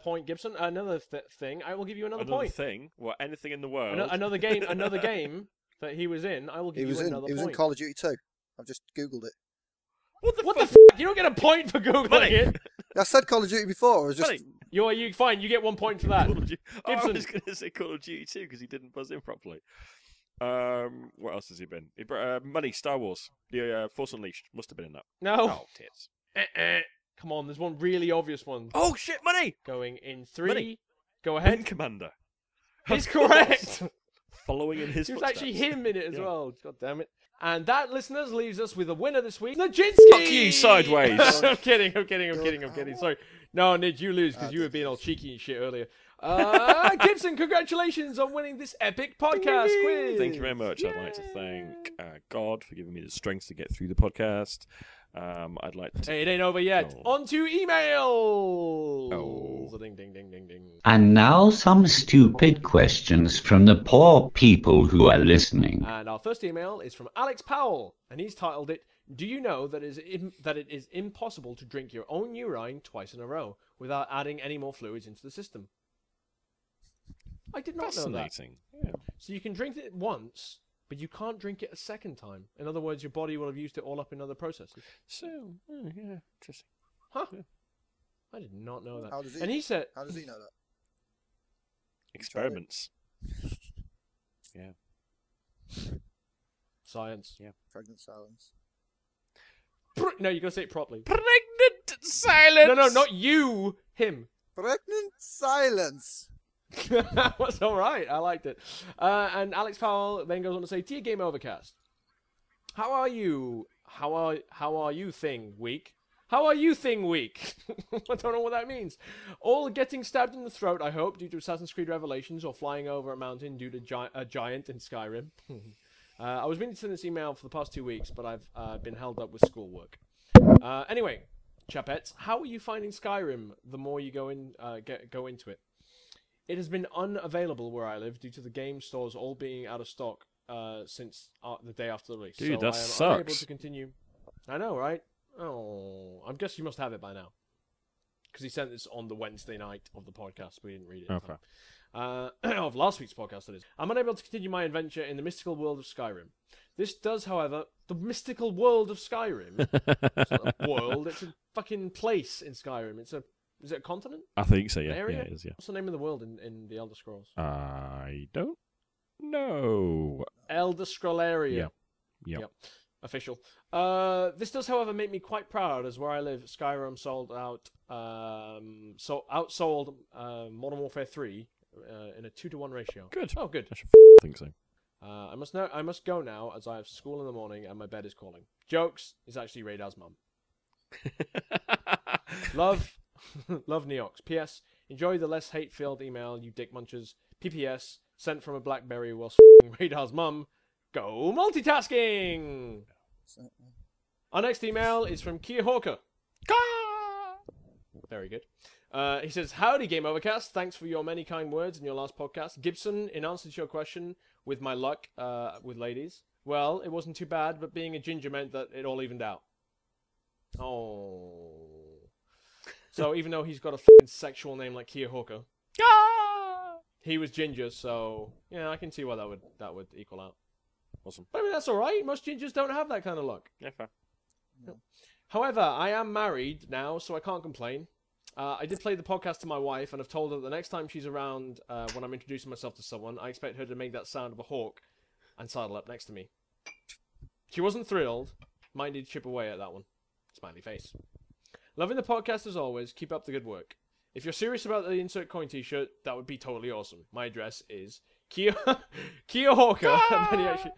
point, Gibson, another thing, I will give you another point. Thing? What? Anything in the world? Another game that he was in, I will give you another point. He was in Call of Duty 2. I've just Googled it. What the f***? You don't get a point for Googling it. I said Call of Duty before. I was just... You fine, you get 1 point for that. Gibson. I Gibson. was going to say Call of Duty 2 because he didn't buzz in properly. What else has he been? Money, Star Wars. The Force Unleashed. Must have been in that. No. Oh, tits. Come on, there's one really obvious one. Oh, shit, Money! Going in 3. Money. Go ahead. Wing Commander. It's correct. Following in his It was footsteps. actually him in it as Yeah. well. God damn it. And that, listeners, leaves us with a winner this week. Nijinsky! Fuck you, sideways. I'm kidding. Sorry. No, Nid, you lose because you were being all cheeky and shit earlier. Gibson, congratulations on winning this epic podcast quiz. Thank you very much. I'd like to thank God for giving me the strength to get through the podcast. I'd like to... Hey, it ain't over yet. Oh. On to emails. Oh. Ding, ding, ding, ding, ding. And now some stupid questions from the poor people who are listening. And our first email is from Alex Powell, and he's titled it, "Do you know that it is impossible to drink your own urine twice in a row without adding any more fluids into the system?" I did not know that. Fascinating. Yeah. So you can drink it once, but you can't drink it a second time. In other words, your body will have used it all up in other processes. So, yeah, interesting. Huh? Yeah. I did not know that. How does he, And he said... How does he know that? Experiments. Yeah. Science. Yeah. Pregnant silence. No, you got to say it properly. Pregnant silence! No, not you. Him. Pregnant silence. That's all right. I liked it. And Alex Powell then goes on to say, "Dear GameOvercast, how are you? How are you thing week? How are you thing week?" I don't know what that means. All getting stabbed in the throat, I hope, due to Assassin's Creed Revelations, or flying over a mountain due to a giant in Skyrim. I was meaning to send this email for the past 2 weeks, but I've been held up with schoolwork. Anyway, chapettes, how are you finding Skyrim the more you go into it? It has been unavailable where I live due to the game stores all being out of stock since the day after the release. Dude, so that I am sucks. unable to continue. I know, right? Oh, I guess you must have it by now. Because he sent this on the Wednesday night of the podcast. We didn't read it. Okay. Of last week's podcast, that is. I'm unable to continue my adventure in the mystical world of Skyrim. This does, however, the mystical world of Skyrim. It's not a world, it's a fucking place in Skyrim. Is it a continent? I think so, yeah. Area? Yeah, it is, yeah. What's the name of the world in the Elder Scrolls? I don't know. Elder Scrollaria. Yeah. Yep. Official. This does, however, make me quite proud, as where I live, Skyrim sold out, outsold Modern Warfare 3 in a 2-to-1 ratio. Good. Oh, good. I should think so. I must go now, as I have school in the morning and my bed is calling. Jokes is actually Radar's mum. Love, love Neox. P.S. Enjoy the less hate-filled email, you dick munchers. P.P.S. Sent from a BlackBerry whilst Radar's mum. Go multitasking! Our next email is from Kia Hawker. Very good. He says, howdy, GameOverCast. Thanks for your many kind words in your last podcast. Gibson, in answer to your question, with my luck with ladies, well, it wasn't too bad, but being a ginger meant that it all evened out. Oh. So even though he's got a f***ing sexual name like Kia Hawker, he was ginger, so yeah, I can see why that would equal out. Awesome. But I mean, that's all right. Most gingers don't have that kind of luck. Yeah, fair. No. However, I am married now, so I can't complain. I did play the podcast to my wife, and I've told her that the next time she's around when I'm introducing myself to someone, I expect her to make that sound of a hawk and sidle up next to me. She wasn't thrilled. Might need to chip away at that one. Smiley face. Loving the podcast as always. Keep up the good work. If you're serious about the insert coin t-shirt, that would be totally awesome. My address is Kia Hawker. And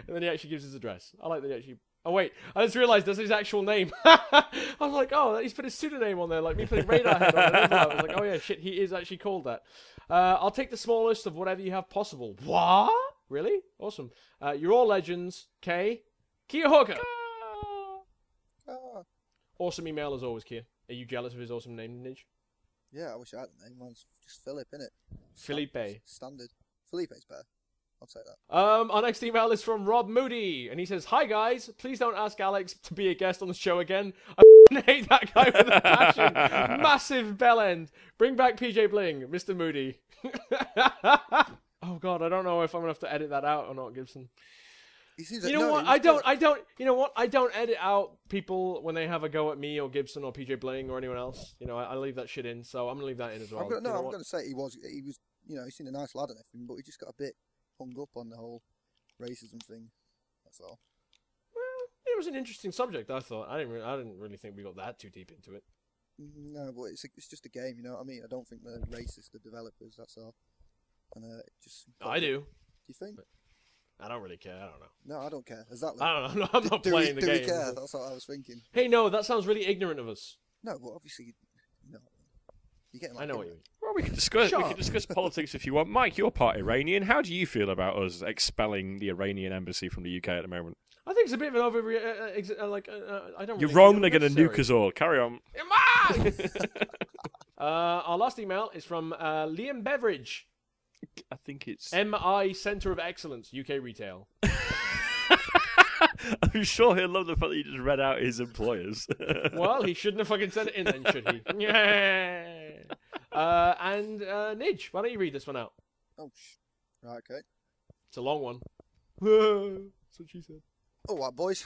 then he actually gives his address. I like that he actually... Oh, wait. I just realised that's his actual name. I was like, oh, he's put his pseudonym on there, like me putting Radarhead on there. I was like, oh, yeah, shit, he is actually called that. I'll take the smallest of whatever you have possible. What? Really? Awesome. You're all legends. K. Kia Hawker. Awesome email as always, Kia. Are you jealous of his awesome name, Nij? Yeah, I wish I had the name. Mine's just Philip, innit? Philippe. Standard. Philippe's better. I'll take that. Our next email is from Rob Moody, and he says, hi guys, please don't ask Alex to be a guest on the show again. I hate that guy with a passion. Massive bell end. Bring back PJBling, Mr. Moody. Oh god, I don't know if I'm gonna have to edit that out or not, Gibson. You know what? I don't. You know what? I don't edit out people when they have a go at me or Gibson or PJBling or anyone else. You know, I leave that shit in. So I'm gonna leave that in as well. I'm gonna say he was. You know, he seemed a nice lad and everything, but he just got a bit hung up on the whole racism thing. That's all. Well, it was an interesting subject. I thought. I didn't really think we got that too deep into it. No, but it's just a game. You know what I mean? I don't think they're racist. The developers. That's all. And just. I do. Do you think? But I don't really care. I don't know. No, I don't care. Exactly. I don't know. I'm not playing the game. Do we care? That's what I was thinking. Hey, no, that sounds really ignorant of us. No, but obviously, no. You're getting. I know what you mean. Well, we can discuss politics if you want. Mike, you're part Iranian. How do you feel about us expelling the Iranian embassy from the UK at the moment? I think it's a bit of an over. I don't. You're wrong. They're going to nuke us all. Carry on. Our last email is from Liam Beveridge. I think it's MI Centre of Excellence, UK Retail. I'm sure he'll love the fact that you just read out his employers. Well, he shouldn't have fucking sent it in then, should he? Yeah. And Nij, why don't you read this one out? Oh, right, okay. It's a long one. That's what she said. All right, boys.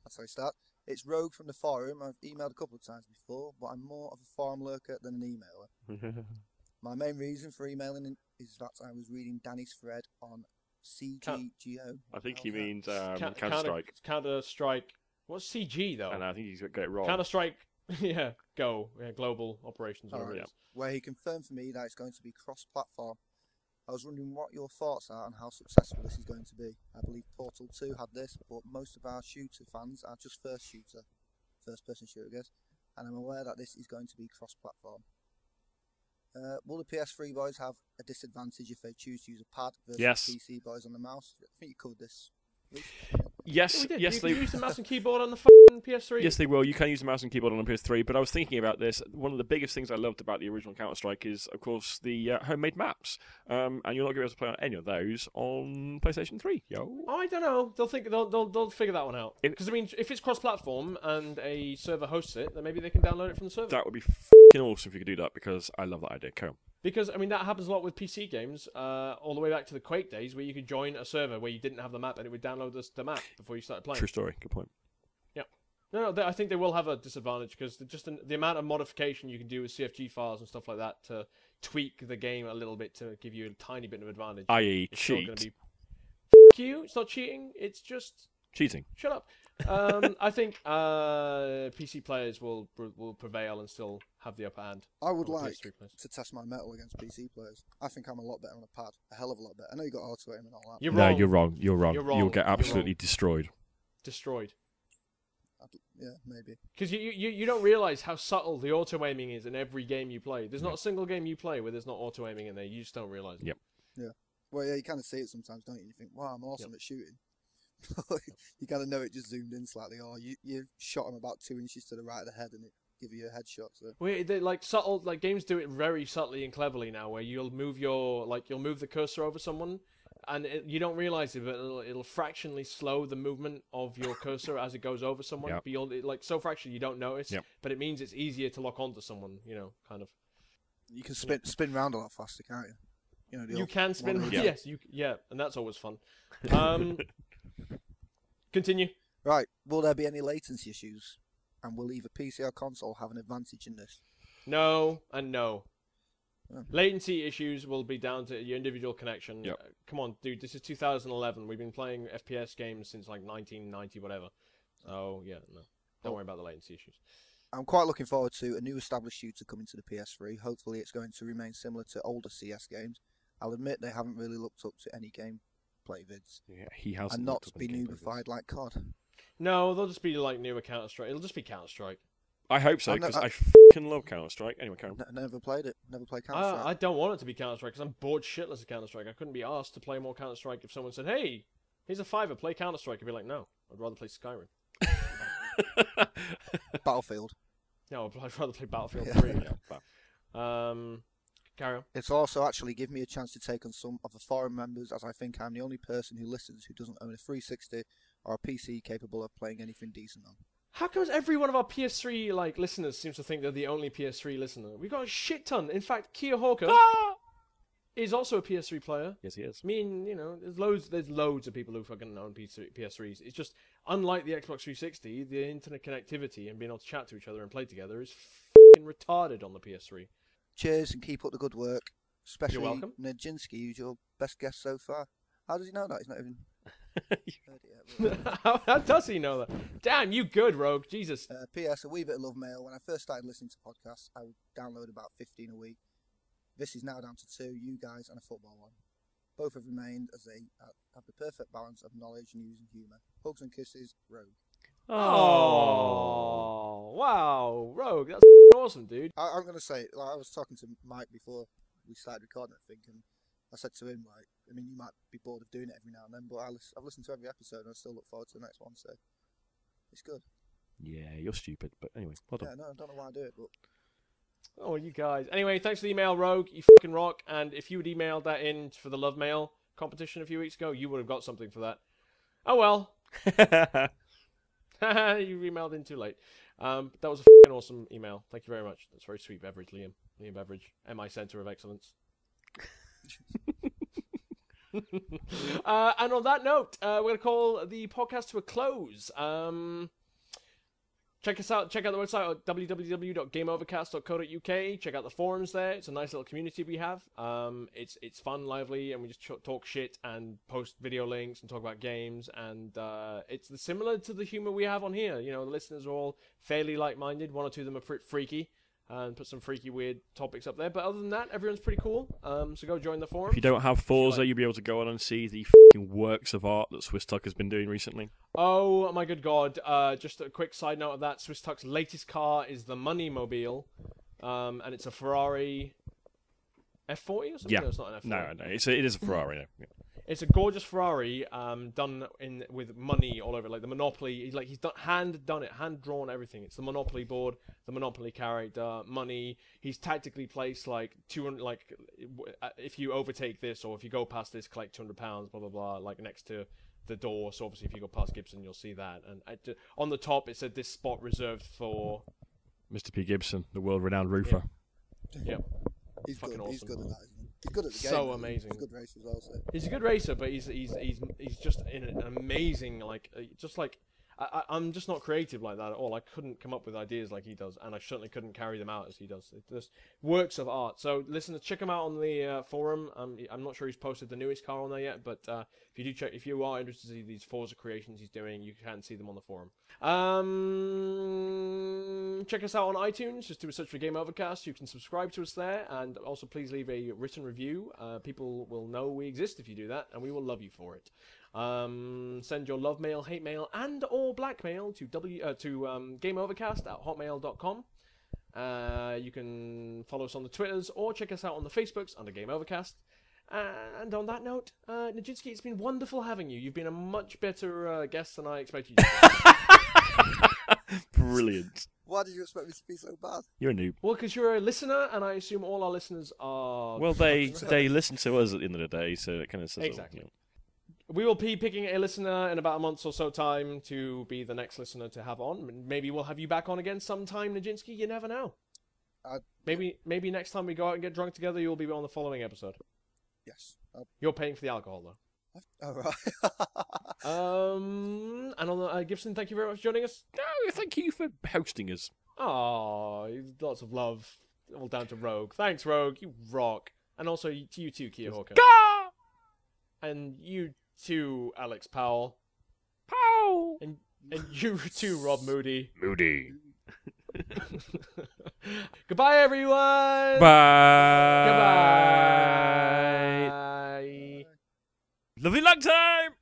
That's how we start. It's Rogue from the forum. I've emailed a couple of times before, but I'm more of a forum lurker than an emailer. My main reason for emailing is that I was reading Danny's thread on CGGO. I think he means Counter-Strike. Counter-Strike. What's CG, though? And I think he's got it wrong. Counter-Strike, yeah, Go. Yeah, Global Operations. Right. Yeah. Where he confirmed for me that it's going to be cross-platform. I was wondering what your thoughts are on how successful this is going to be. I believe Portal 2 had this, but most of our shooter fans are just first-person shooter, I guess. And I'm aware that this is going to be cross-platform. Will the PS3 boys have a disadvantage if they choose to use a pad versus PC boys on the mouse? I think you covered this. Yes, yeah, yes, you they can use the mouse and keyboard on the fucking PS3. Yes, they will. You can use the mouse and keyboard on the PS3. But I was thinking about this. One of the biggest things I loved about the original Counter-Strike is, of course, the homemade maps. And you're not going to be able to play on any of those on PlayStation 3. Yo. I don't know. They'll figure that one out. Because I mean, if it's cross-platform and a server hosts it, then maybe they can download it from the server. That would be fucking awesome if you could do that, because I love that idea. Carry on. Because, I mean, that happens a lot with PC games, all the way back to the Quake days, where you could join a server where you didn't have the map, and it would download the map before you started playing. True story. Good point. Yeah. No, I think they will have a disadvantage, because just the amount of modification you can do with CFG files and stuff like that to tweak the game a little bit to give you a tiny bit of advantage. I.e. cheat. F*** you, it's not cheating, it's just... Cheating. Shut up. I think PC players will prevail and still have the upper hand. I would like to test my mettle against PC players. I think I'm a lot better on a pad. A hell of a lot better. I know you got auto aim and all that. You're wrong. No, you're wrong. You're wrong. You'll get absolutely destroyed. Destroyed. Yeah, maybe. Because you don't realize how subtle the auto aiming is in every game you play. There's not a single game you play where there's not auto aiming in there. You just don't realize it. Yep. Yeah. Well, yeah, you kind of see it sometimes, don't you? You think, wow, I'm awesome at shooting. You kind of know it just zoomed in slightly, or you shot him about 2 inches to the right of the head, and it give you a headshot. So. Well, like subtle, like games do it very subtly and cleverly now, where you'll move the cursor over someone. And you don't realize it, but it'll fractionally slow the movement of your cursor as it goes over someone. Yep. Beyond, like so fractionally, you don't notice. Yep. But it means it's easier to lock onto someone. Kind of. You can spin round a lot faster, can't you? You can spin. Yeah. Yes, and that's always fun. Continue. Right. Will there be any latency issues? And will either PC or console have an advantage in this? No and no. Oh. Latency issues will be down to your individual connection. Yep. Come on, dude. This is 2011. We've been playing FPS games since like 1990, whatever. Oh yeah, no. Don't worry about the latency issues. I'm quite looking forward to a new established shooter coming to the PS3. Hopefully it's going to remain similar to older CS games. I'll admit they haven't really looked up to any gameplay vids. Yeah, he hasn't. And not be noobified like COD. No, they'll just be like newer Counter-Strike. It'll just be Counter-Strike. I hope so, because I fucking love Counter-Strike. Anyway, Karen. Never played it. Never played Counter-Strike. I don't want it to be Counter-Strike, because I'm bored shitless of Counter-Strike. I couldn't be asked to play more Counter-Strike if someone said, hey, here's a $5, play Counter-Strike. I'd be like, no, I'd rather play Skyrim. Battlefield. No, I'd rather play Battlefield Yeah. 3. Carry on. It's also actually given me a chance to take on some of the forum members, as I think I'm the only person who listens who doesn't own a 360 or a PC capable of playing anything decent on. How comes every one of our PS3 listeners seems to think they're the only PS3 listener? We've got a shit ton. In fact, Kia Hawker is also a PS3 player. Yes, he is. I mean, there's loads of people who fucking own PS3s. It's just, unlike the Xbox 360, the internet connectivity and being able to chat to each other and play together is fucking retarded on the PS3. Cheers and keep up the good work. Especially You're welcome. Nijinsky, who's your best guest so far. How does he know that? He's not even heard it yet. How does he know that? Damn, you good, Rogue. Jesus. P.S. A wee bit of love mail. When I first started listening to podcasts, I would download about 15 a week. This is now down to 2, you guys and a football one. Both have remained as they have the perfect balance of knowledge, news and humour. Hugs and kisses, Rogue. Oh, wow. Rogue, that's awesome, dude. I'm going to say, I was talking to Mike before we started recording, I think, and I said to him, you might be bored of doing it every now and then, but I've listened to every episode and I still look forward to the next one, so it's good. Yeah, you're stupid, but anyway, well done. Yeah, no, I don't know why I do it, but... Oh, you guys. Anyway, thanks for the email, Rogue. You fucking rock. And if you had emailed that in for the Love Mail competition a few weeks ago, you would have got something for that. Oh, well. You emailed in too late. That was a fucking awesome email. Thank you very much. That's very sweet, Beveridge, Liam. Liam Beveridge, MI Centre of Excellence. And on that note, we're going to call the podcast to a close. Check us out. Check out the website at www.gameovercast.co.uk. Check out the forums there. It's a nice little community we have. It's fun, lively, and we just talk shit and post video links and talk about games. And it's similar to the humor we have on here. The listeners are all fairly like-minded. One or two of them are pretty freaky. And put some freaky, weird topics up there. But other than that, everyone's pretty cool. So go join the forum. If you don't have Forza, you'll be able to go on and see the fucking works of art that Swiss Tuck has been doing recently. Oh, my good God. Just a quick side note of that. Swiss Tuck's latest car is the Money Mobile. And it's a Ferrari F40 or something? Yeah. No, it's not an F40. No, it is a Ferrari. No. Yeah. It's a gorgeous Ferrari, done with money all over it, like the Monopoly. He's hand drawn everything. It's the Monopoly board, the Monopoly character, money. He's tactically placed like 200. Like if you overtake this or if you go past this, collect £200. Blah blah blah. Like next to the door. So obviously, if you go past Gibson, you'll see that. And on the top, it said this spot reserved for Mr. P. Gibson, the world-renowned roofer. Yeah. He's fucking good. awesome. He's good at that, isn't he? He's good at the game. So amazing. He's a good racer as well. So. He's a good racer, but he's just in an amazing I'm just not creative like that at all. I couldn't come up with ideas like he does, and I certainly couldn't carry them out as he does. It's just works of art. So listeners, check him out on the forum. I'm not sure he's posted the newest car on there yet, but if you are interested to see these Forza creations he's doing, you can see them on the forum. Check us out on iTunes. Just do a search for Game Overcast. You can subscribe to us there, and also please leave a written review. People will know we exist if you do that, and we will love you for it. Send your love mail, hate mail, and or blackmail to GameOvercast@hotmail.com. You can follow us on the Twitters or check us out on the Facebooks under GameOvercast. And on that note, Nijinsky, it's been wonderful having you. You've been a much better guest than I expected you to be. Brilliant. Why did you expect me to be so bad? You're a noob. Well, because you're a listener, and I assume all our listeners are... Well, they listen to us at the end of the day, so it kind of says Exactly. all, you know. We will be picking a listener in about a month or so time to be the next listener to have on. Maybe we'll have you back on again sometime, Nijinsky. You never know. Maybe next time we go out and get drunk together, you'll be on the following episode. Yes. You're paying for the alcohol, though. All right. And on Gibson, thank you very much for joining us. No, thank you for hosting us. Oh, lots of love. All down to Rogue. Thanks, Rogue. You rock. And also to you too, Kia Hawker. And you too, Alex Powell. Pow! And you too, Rob Moody. Moody. Goodbye, everyone. Bye. Goodbye. Lovely long time.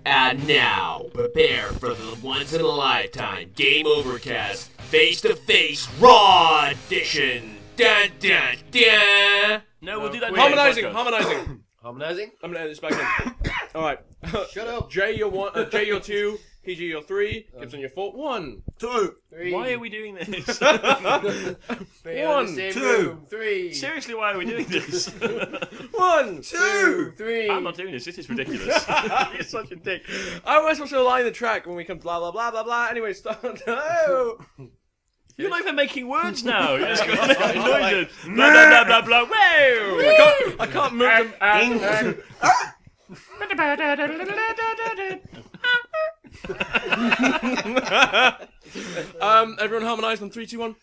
And now, prepare for the once-in-a-lifetime GameOvercast face-to-face Raw Edition. Dun dun dun. No, we'll do that. Harmonizing. Harmonizing? I'm gonna edit this back in. All right. Shut up. Jay, you're one. Jay, you're two. PG, you're three. Gibson, you're four. 1, 2, 3. Why are we doing this? 1, 2, 3. Seriously, why are we doing this? 1, 2, 3. I'm not doing this. This is ridiculous. You're such a dick. How am I supposed to align the track when we come blah blah blah blah blah? Anyway, start. Oh. You're not even making words now. You're just going to make noises. Blah, blah, blah, blah, blah. Whoa! I can't move them. Everyone harmonise on 3, 2, 1.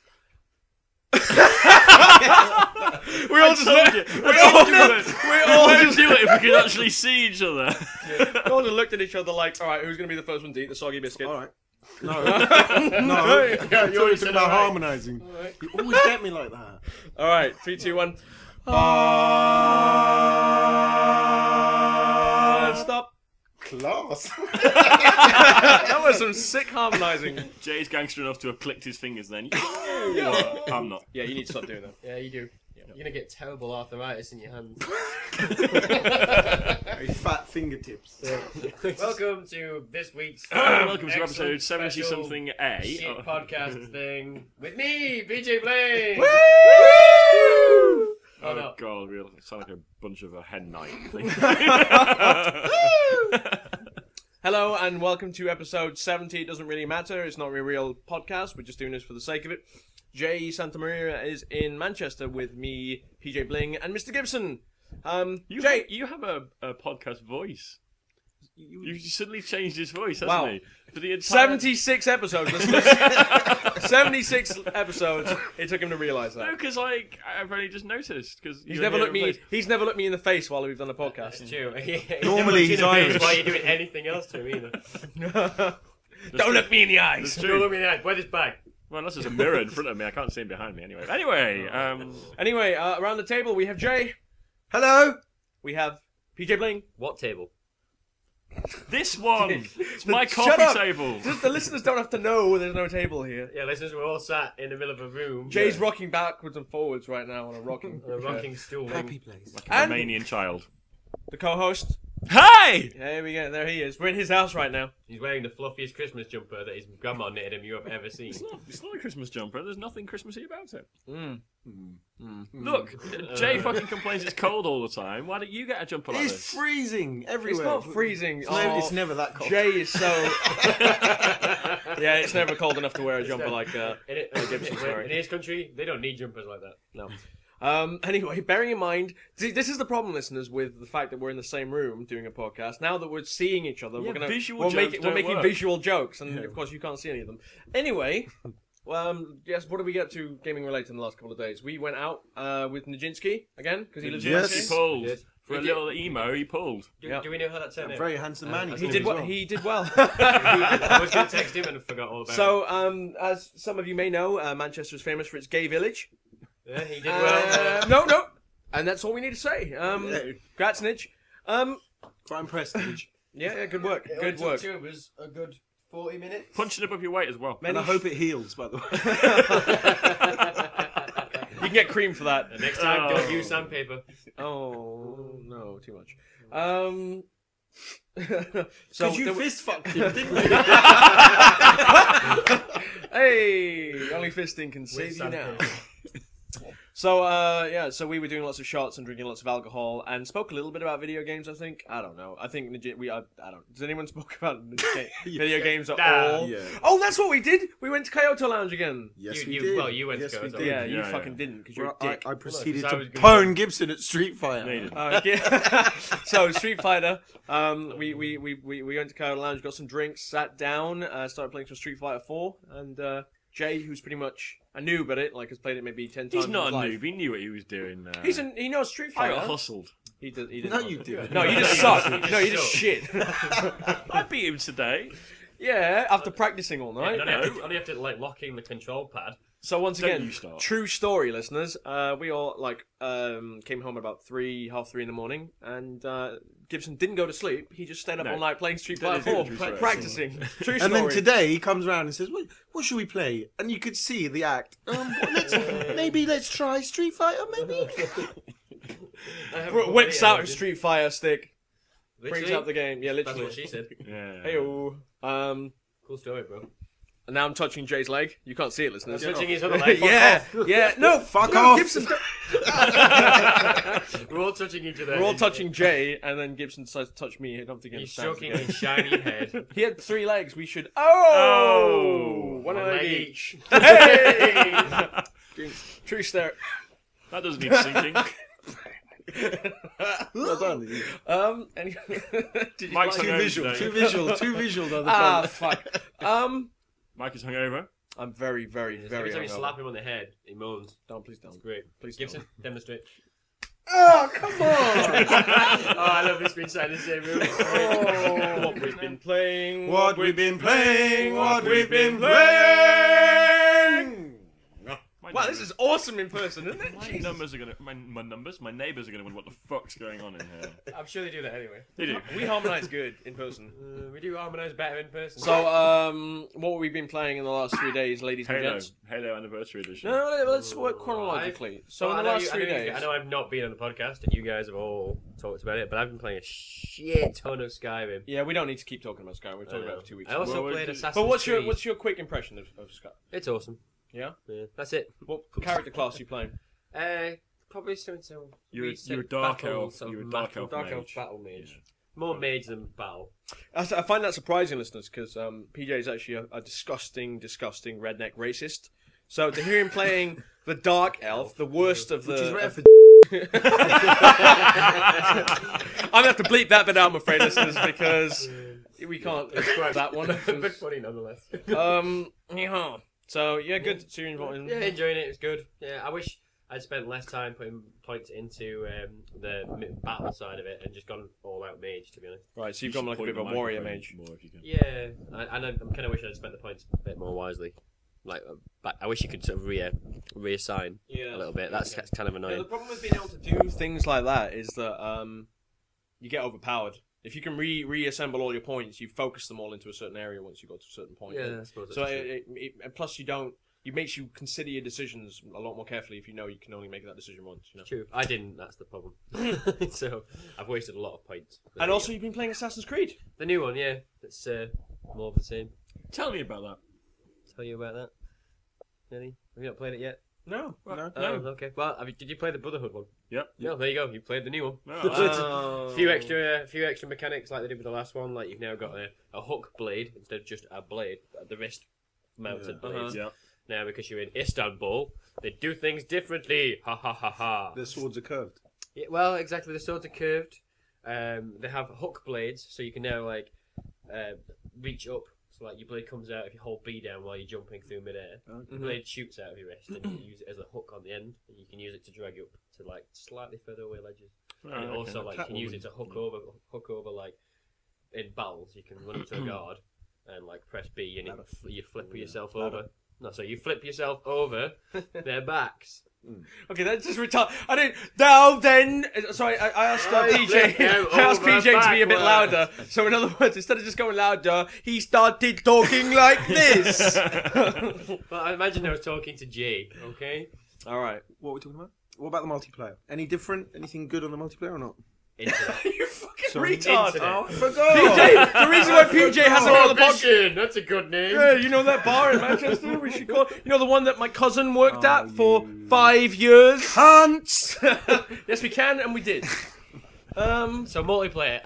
We all just looked. We all just do it if we could actually see each other. We all just looked at each other like, all right, who's going to be the first one to eat the soggy biscuit? All right. No. No. Yeah, you always said about all right. harmonising. Right. You always get me like that. All right, 3, 2, 1. Stop. Class. That was some sick harmonising. Jay's gangster enough to have clicked his fingers then. I'm not. Yeah, you need to stop doing that. Yeah, you do. You're going to get terrible arthritis in your hands. Very fat fingertips. Welcome to this week's Welcome to episode 70-something A. shit podcast thing with me, PJBling. Woo! Oh, no. God, we sound like a bunch of a hen night thing. Hello and welcome to episode 70. It doesn't really matter. It's not a real podcast. We're just doing this for the sake of it. Jay Santamaria is in Manchester with me, PJBling, and Mr. Gibson. Jay, you have a podcast voice. You suddenly changed his voice, hasn't wow. he? For the entire... 76 episodes, listeners. 76 episodes. It took him to realise that. No, because I've only just noticed. Cause He's never looked me in the face while we've done a podcast. That's true. Normally he's Irish. Why are you doing anything else to him either? Don't look me in the eyes. Don't look me in the eyes. Wear this bag. Well, unless there's a mirror in front of me, I can't see him behind me anyway. Anyway, around the table we have Jay. Hello. We have PJBling. What table? This one! It's my Shut coffee up. table! The listeners don't have to know there's no table here. Yeah, listeners, we're all sat in the middle of a room. Jay's rocking backwards and forwards right now on a rocking stool. Happy place. Like a Romanian child. The co-host. Hi! There we go. There he is. We're in his house right now. He's wearing the fluffiest Christmas jumper that his grandma knitted him you have ever seen. It's not a Christmas jumper. There's nothing Christmassy about it. Look, Jay fucking complains it's cold all the time. Why don't you get a jumper like It's this? freezing everywhere. It's not freezing. It's never that cold. Jay is so... Yeah, it's never cold enough to wear a jumper like Gibson. Sorry. In his country, they don't need jumpers like that. No. Anyway, bearing in mind, this is the problem, listeners, with the fact that we're in the same room doing a podcast. Now that we're seeing each other, we're making visual jokes, and of course you can't see any of them. Anyway, yes, what did we get to gaming related in the last couple of days? We went out with Nijinsky again because he lives in He pulled. Yes. For a little emo, he pulled. Do we know how that turned out? Very handsome man. He did well. He did well. I was going to text him and forgot all about it. So, as some of you may know, Manchester is famous for its gay village. Yeah, he did well. No. And that's all we need to say. Congrats, Nidge. Quite impressed, Nidge. Yeah, good work. Good work. It was a good 40 minutes. Punching above your weight as well. And I hope it heals, by the way. You can get cream for that. And next time, don't use sandpaper. Oh, no, too much. Because you fist fucked him, didn't you? Hey, only fisting can save you now. So, so we were doing lots of shots and drinking lots of alcohol and spoke a little bit about video games, I think. I don't know. I think I don't. Does anyone spoke about video games at all? Yeah. Oh, that's what we did. We went to Kyoto Lounge again. Yes, you we did. Well, you went yes, to we go. did. Yeah, you Yeah, fucking yeah. didn't because you're a dick. I proceeded Well, 'cause I was to gonna pwn Gibson at Street Fighter. No, you didn't. Yeah. So Street Fighter. We went to Kyoto Lounge, got some drinks, sat down, started playing some Street Fighter 4, and Jay, who's pretty much a noob at it, like has played it maybe 10 times. He's not a in his noob. life. He knew what he was doing. He knows Street I Fighter. got hustled. He didn't. No, you didn't. No, you just suck. No, you just shit. I beat him today. Yeah, after practicing all night. Only have to like lock in the control pad. So once Don't again, you start. true story, listeners. We all came home about 3:30 in the morning, and Gibson didn't go to sleep. He just stayed up No. all night playing Street That Fighter is 4, true story. practicing. True story. And then today he comes around and says, "What should we play?" And you could see the act. Maybe let's try Street Fighter. Maybe. Whips out a Street Fighter stick, brings Literally? up the game. Yeah, That's literally. what she said. Yeah. Heyo. Cool story, bro. And now I'm touching Jay's leg. You can't see it, listeners. Touching his other leg. Yeah, yeah. No, Fuck no, off. Gibson. We're all touching each other. We're all touching Jay, and then Gibson decides to touch me. I don't think He's stroking his shiny head. He had 3 legs. We should. Oh! One One leg leg each. Hey! True stare. That doesn't need sinking. Well done. Did you Mike's like- hungover Too today. Too visual. On the Ah, front. fuck. Mike is hungover. I'm very, very, very Every time you hungover. slap him on the head, he moans. Don't, please don't. It's great. Please Gibson, don't. demonstrate. Oh, come on! Oh, I love this being sat in the same room. Oh, what we've been playing. What we've been playing. What we've been playing. Wow, this is awesome in person, isn't it? My Jesus. numbers are gonna. My neighbours are gonna wonder what the fuck's going on in here. I'm sure they do that anyway. They do. We harmonise good in person. We do harmonise better in person. So, what we've been playing in the last 3 days, ladies and Halo. gents? Halo Anniversary Edition. No, let's work chronologically. So, Well, in the I know last you- 3 days. I know I've not been on the podcast, and you guys have all talked about it, but I've been playing a shit ton of Skyrim. Yeah, we don't need to keep talking about Skyrim. We've talked about it for 2 weeks. I also Well, played but Assassin's But what's Creed. your quick impression of Skyrim? It's awesome. Yeah? Yeah, that's it. What character class are you playing? Probably something to You're a dark elf. You're a dark elf elf mage. battle mage. Yeah. More mage than battle. I find that surprising, listeners, because PJ is actually a disgusting redneck racist. So to hear him playing the dark elf, the worst of the... Which is rare for. I'm going to have to bleep that bit out, I'm afraid, listeners, because we can't describe that one. But funny nonetheless. Yeah. So, yeah, good. So you're involved in... Yeah, enjoying it. It's good. Yeah, I wish I'd spent less time putting points into the battle side of it and just gone all out mage, to be honest. Right, so you've You gone should like a point bit of a the warrior microphone mage. more if you can. Yeah, and I kind of wish I'd spent the points a bit more wisely. Like, I wish you could sort of reassign a little bit. That's kind of Yeah, annoying. the problem with being able to do things like that is that you get overpowered. If you can reassemble all your points, you focus them all into a certain area once you go to a certain point. Yeah, I suppose So that's true. and plus it makes you consider your decisions a lot more carefully if you know you can only make that decision once. You know. True. I didn't. That's the problem. So I've wasted a lot of points. And also, you've been playing Assassin's Creed. the new one, yeah, it's more of the same. Tell me about that. Tell you about that. Really? Have you not played it yet? No. No. Oh, okay. Well, did you play the Brotherhood one? Yep. No, there you go. You played the new one. No, A few extra mechanics like they did with the last one. Like you've now got a hook blade instead of just a blade, the wrist mounted blades. yeah. Now because you're in Istanbul, they do things differently. Ha ha ha ha. The swords are curved. Yeah, well, exactly. The swords are curved. They have hook blades, so you can now reach up. So like your blade comes out if you hold B down while you're jumping through midair. The blade shoots out of your wrist, and you can use it as a hook on the end, and you can use it to drag you up to like slightly further away ledges. And okay. also like you can use it to hook over like in battles. You can run up to a guard and like press B, and you flip yourself over. No, so you flip yourself over their backs, Okay, that's just retarded. I didn't. Now then, sorry, I asked PJ. I asked PJ to be a bit louder. So in other words, instead of just going louder, he started talking like this. Well, I imagine I was talking to Jay. Okay. All right. What are we talking about? What about the multiplayer? Any different? Anything good on the multiplayer or not? You fucking Sorry. retard. Oh, I forgot. PJ, the reason why PJ hasn't got the podcast. Prohibition. That's a good name. Yeah, you know that bar in Manchester? We should call. You know the one that my cousin worked at for 5 years. Cunts. Yes, we can, and we did. So multiplayer.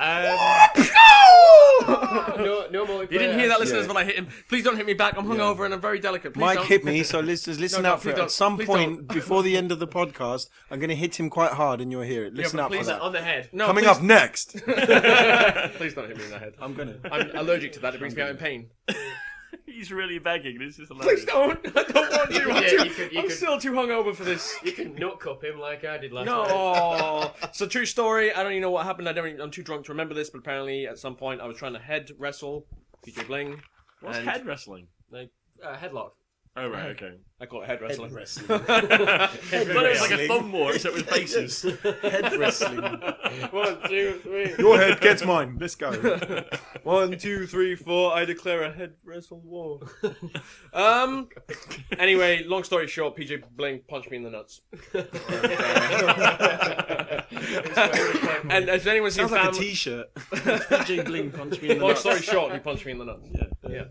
No multiplayer. You didn't hear that, listeners, Yeah. when I hit him. Please don't hit me back. I'm hungover and I'm very delicate. Please Mike don't. hit me, so listeners, listen No, out for please it. don't. At some Please point before the end of the podcast, I'm going to hit him quite hard, and you'll hear it. Listen but out for please that. On the head. No, Coming please- up next. Please don't hit me in the head. I'm gonna. I'm allergic to that. It brings me out in pain. He's really begging. This is hilarious. Please don't. I don't want to. I'm could- still too hungover for this. You can nut cup him like I did last night. No, it's a true story. I don't even know what happened. I'm too drunk to remember this, but apparently at some point I was trying to head wrestle PJBling. What's and head wrestling? Like headlock. Oh, right, okay. I call it head wrestling. I thought it was like a thumb war, except with faces. Head wrestling. 1, 2, 3. Your head gets mine. Let's go. 1, 2, 3, 4. I declare a head wrestle war. Anyway, long story short, PJBling punched me in the nuts. And has anyone seen Sounds like a family? T-shirt. PJ Bling punched me in the Long nuts. story short, he punched me in the nuts. Yeah.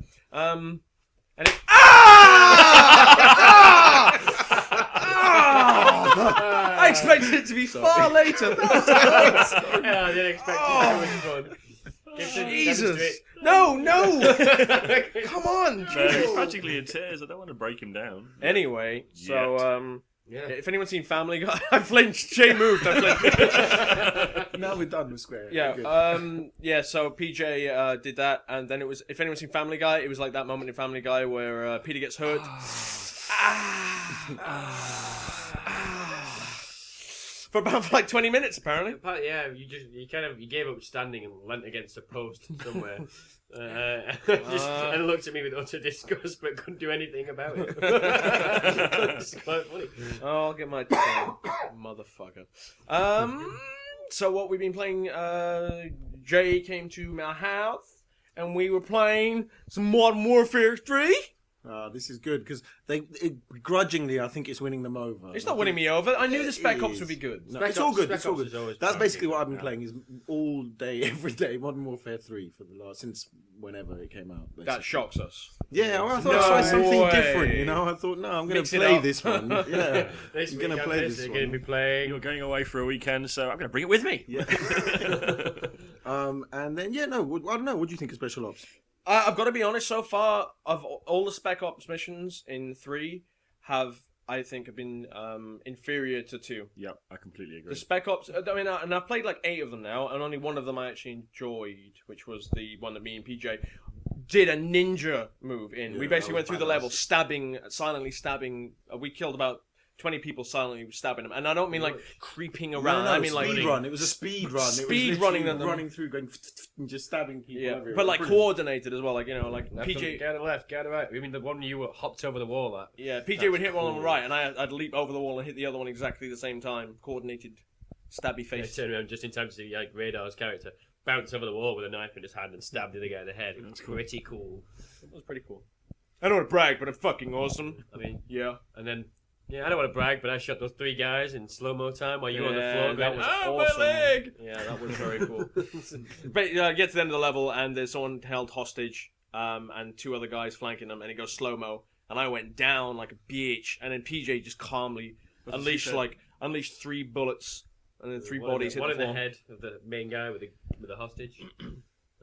And it, I expected it to be far later. Yeah, I didn't expect it. Gibson, Jesus! demonstrate. No! Come on! No, he's practically in tears. I don't want to break him down. Anyway, so Yeah. if anyone's seen Family Guy, I flinched. Jay moved. I flinched. Now we're done with Square. Yeah. Good. Yeah. So PJ did that, and then it was. If anyone's seen Family Guy, it was like that moment in Family Guy where Peter gets hurt. For about like 20 minutes, apparently. But yeah, you gave up standing and leant against a post somewhere, and looked at me with utter disgust, but couldn't do anything about it. It's quite funny. Oh, I'll get my motherfucker. So what we've been playing? Jay came to my house, and we were playing some Modern Warfare 3. This is good because begrudgingly, I think it's winning them over. It's not winning me over. I knew the Spec It Ops is. would be good. No, Spec it's all Ops- good. Spec It's all Ops good. is always That's fun. basically what I've been playing is all day, every day. Modern Warfare 3 for the last since whenever it came out. Basically. That shocks us. Yeah, well, I thought No I'd try something way. different. You know, I thought no, I'm going Mix to it play up. this one. Yeah, This I'm week going to on play this, this you're going to one. be playing. You're going away for a weekend, so I'm going to bring it with me. Yeah. And then I don't know. What do you think of Special Ops? I've got to be honest. So far, of all the Spec Ops missions in 3, have been inferior to 2. Yep, I completely agree. The Spec Ops, and I've played like 8 of them now, and only one of them I actually enjoyed, which was the one that me and PJ did a ninja move in. We Yeah, basically that went was through the level, badass. silently stabbing. We killed about 20 people silently stabbing them, and I don't mean like creeping around. I mean like speed run. It was a speed run. Speed running them. running through, going and just stabbing people. yeah, everywhere. but like Brilliant. coordinated as well. Like like Left PJ. Go to the left, go to the right. I mean, the one you were hopped over the wall at. Yeah, PJ would hit one on the right, and I'd leap over the wall and hit the other one exactly the same time. Coordinated, stabby They face. turned around just in time to see like Radar's character bounce over the wall with a knife in his hand and stab the other guy in the head. It was pretty cool. That was pretty cool. I don't want to brag, but I'm fucking awesome. I mean, Yeah. and then I don't want to brag, but I shot those 3 guys in slow-mo time while you were on the Yeah, floor that going, was "Oh, awesome. my leg!" Yeah, that was very cool. But get to the end of the level, and there's someone held hostage, and 2 other guys flanking them, and it goes slow mo, and I went down like a bitch, and then PJ just calmly unleashed 3 bullets, and then 3 bodies hit one the in the floor. head of the main guy with the hostage.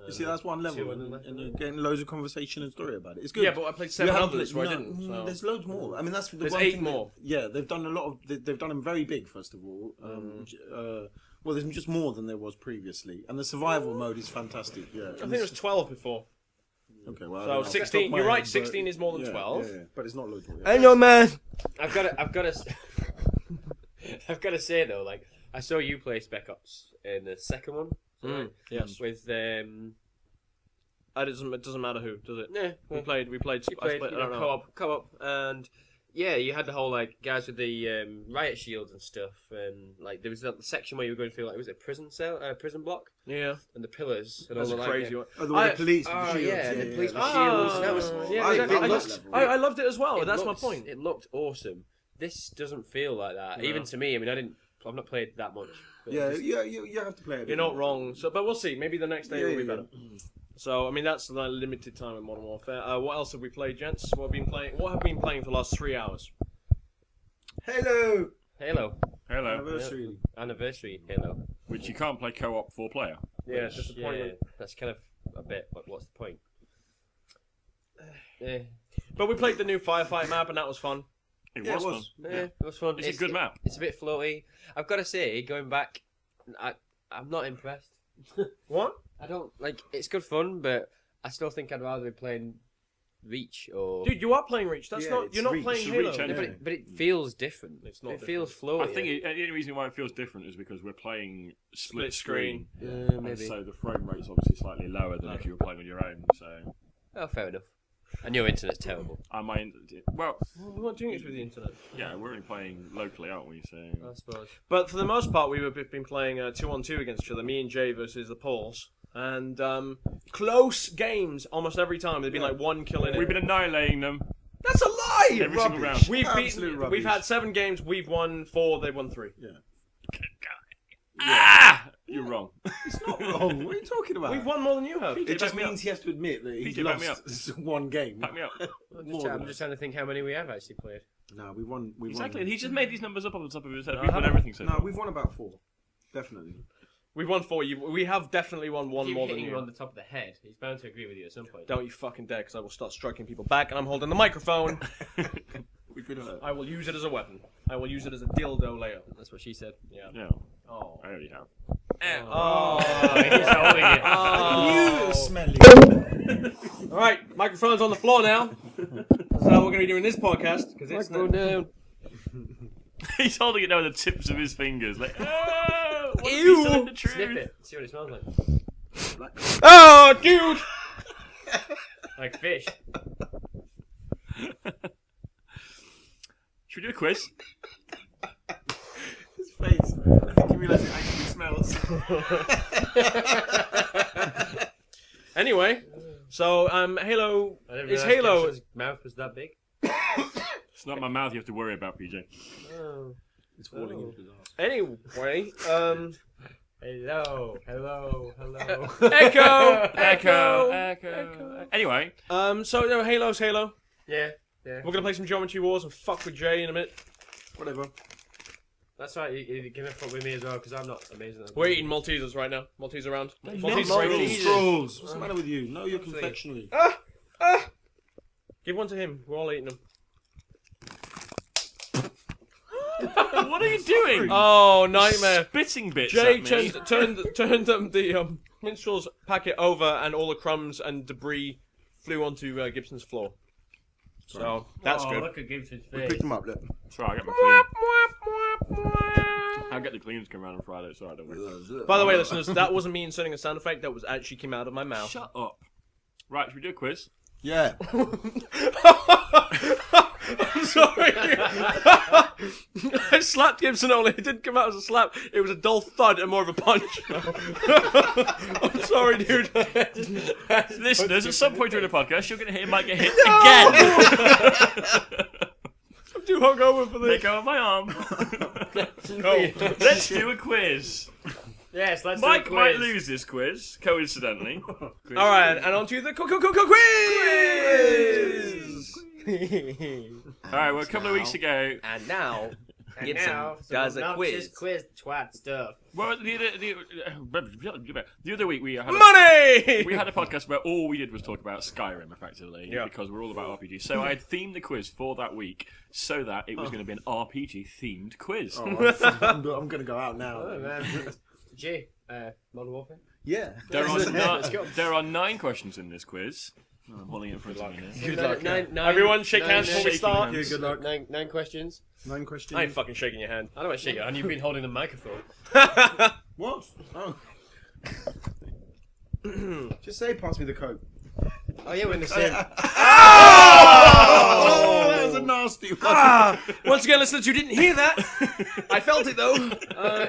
You see, that's one level, 2 on the left. and you're getting loads of conversation and story about it. It's good. Yeah, but I played 7 You haven't others played- where I no, didn't. So. There's loads more. I mean, that's the There's one 8 thing more. They've done a lot of. They've done them very big. First of all, well, there's just more than there was previously, and the survival mode is fantastic. Yeah, I think it was 12 before. okay. Well, So I don't know. 16. Off my You're right. head, 16 is more than but, 12. Yeah, but it's not loads more. I know, man. I've got to I've got to say though, like I saw you play Spec Ops in the second one. Right? Yes. With It doesn't matter who, does it? yeah, We played. you played, I don't know. co-op, and Yeah, you had the whole like guys with the riot shields and stuff, and like there was that section where you were going through like was it a prison cell, prison block? Yeah, and the pillars. And that's all a the, crazy like, one. Oh, the way the police with the shields. Yeah, the police with Oh, shields. That was I loved it as well. That's my looked, point. It looked awesome. This doesn't feel like that. No. Even to me, I mean, I've not played that much. Yeah, you have to play it. You're not wrong. So, but we'll see. Maybe the next day will be better. Yeah. So, I mean, that's the limited time in Modern Warfare. What else have we played, gents? What have we been playing? What have we been playing for the last 3 hours? Halo. Anniversary Halo. Which you can't play co-op 4-player. Yeah, it's disappointing. That's kind of a bit. But what's the point? But we played the new Firefight map, and that was fun. It was fun. Yeah, it was fun. It's a good map. It's a bit floaty. I've got to say, going back, I'm not impressed. What? I don't like. It's good fun, but I still think I'd rather be playing Reach or. Dude, you are playing Reach. That's Yeah, not. it's You're not Reach. playing It's Halo. Reach, Yeah, but it feels different. It's not It feels floaty. I think the only reason why it feels different is because we're playing split screen. Maybe. And so the frame rate's obviously slightly lower than if you were playing on your own. So. Oh, fair enough. And your internet's terrible. Well, We're not doing it through the internet. yeah, we're only playing locally, aren't we? So. I suppose. But for the most part, we've been playing 2-on-2 against each other. Me and Jay versus the Pauls. And close games almost every time. There've been like 1 kill in it. We've been annihilating them. That's a lie! Every single round. We've Absolute rubbish. We've had 7 games. We've won 4. They've won 3. Yeah. Ah! You're wrong. It's not wrong. What are you talking about? We've won more than you have. It just means he has to admit that he's PJ, back me lost one game. Back me up. I'm just trying to think how many we have actually played. No, we've won. Exactly. He just made these numbers up on the top of his head. No, We've won everything so No, far. we've won about 4. Definitely. We've won 4. We have definitely won 1 Keep more than hitting you. him on the top of the head. He's bound to agree with you at some point. Don't you fucking dare, because I will start striking people back, and I'm holding the microphone. We could hurt. I will use it as a weapon. I will use it as a dildo later. That's what she said. Yeah. Yeah. Oh. I already have. Oh. He's holding it. Oh. You smelly. All right, microphone's on the floor now. That's how we're going to be doing this podcast. Because it's Microphone down. He's holding it now with the tips of his fingers. Like, oh, what if Ew. he's telling the truth? Sniff it. See what it smells like. Oh, dude! Like fish. Should we do a quiz? His face. I think he realised it actually smells. Anyway, so Halo I didn't is realise Halo. Gibson's mouth was that big. It's not my mouth you have to worry about, PJ. Oh. It's falling into his ass. Anyway, Hello. Echo. Anyway, so Halo's Halo. Yeah. We're gonna play some Geometry Wars and fuck with Jay in a minute. Whatever. That's right. You can fuck with me as well because I'm not amazing. We're eating Maltesers right now. Maltese around. Maltese Maltesers. Scrolls. What's the matter with you? Know your confectionery. Give one to him. We're all eating them. what are you doing? Oh, nightmare! Spitting bits Jay at me. turned the minstrel's packet over, and all the crumbs and debris flew onto Gibson's floor. So that's good. Look at Gibson's We face. picked them up, look. Sorry, I'll get my clean. I'll get the cleaners come around on Friday. Sorry, don't worry. By the way, listeners, that wasn't me inserting a sound effect. That was actually came out of my mouth. Shut up. Right, should we do a quiz? Yeah. I'm sorry. I slapped Gibson only. It didn't come out as a slap. It was a dull thud and more of a punch. I'm sorry, dude. Listeners, at some point during the podcast, you're going to might get hit again. I'm too hungover for Let this. go of my arm. No. Let's do a quiz. Yes, let's Mike do a might quiz. lose this quiz, coincidentally. All right, and on to the quiz. All right, well, a couple of weeks ago, And now, And Gibson now, some does a obnoxious quiz. twat stuff. well, the other week we had Money. we had a podcast where all we did was talk about Skyrim, effectively, Yeah. because we're all about RPG. So I had themed the quiz for that week so that it was going to be an RPG-themed quiz. Oh, I'm going to go out now. Oh, man. Jay, Modern Warfare? Yeah. There are 9 questions in this quiz. Oh, I'm holding it in front of me here. Good luck. Nine, Everyone shake hands before we shaking start. hands. Yeah, good luck. 9 questions. 9 questions. I ain't fucking shaking your hand. I don't want to shake it, and you've been holding the microphone. What? Oh. Just say, pass me the coke. Oh, yeah, we're in the same. Oh, that was a nasty one. Once again, listeners, you didn't hear that. I felt it though.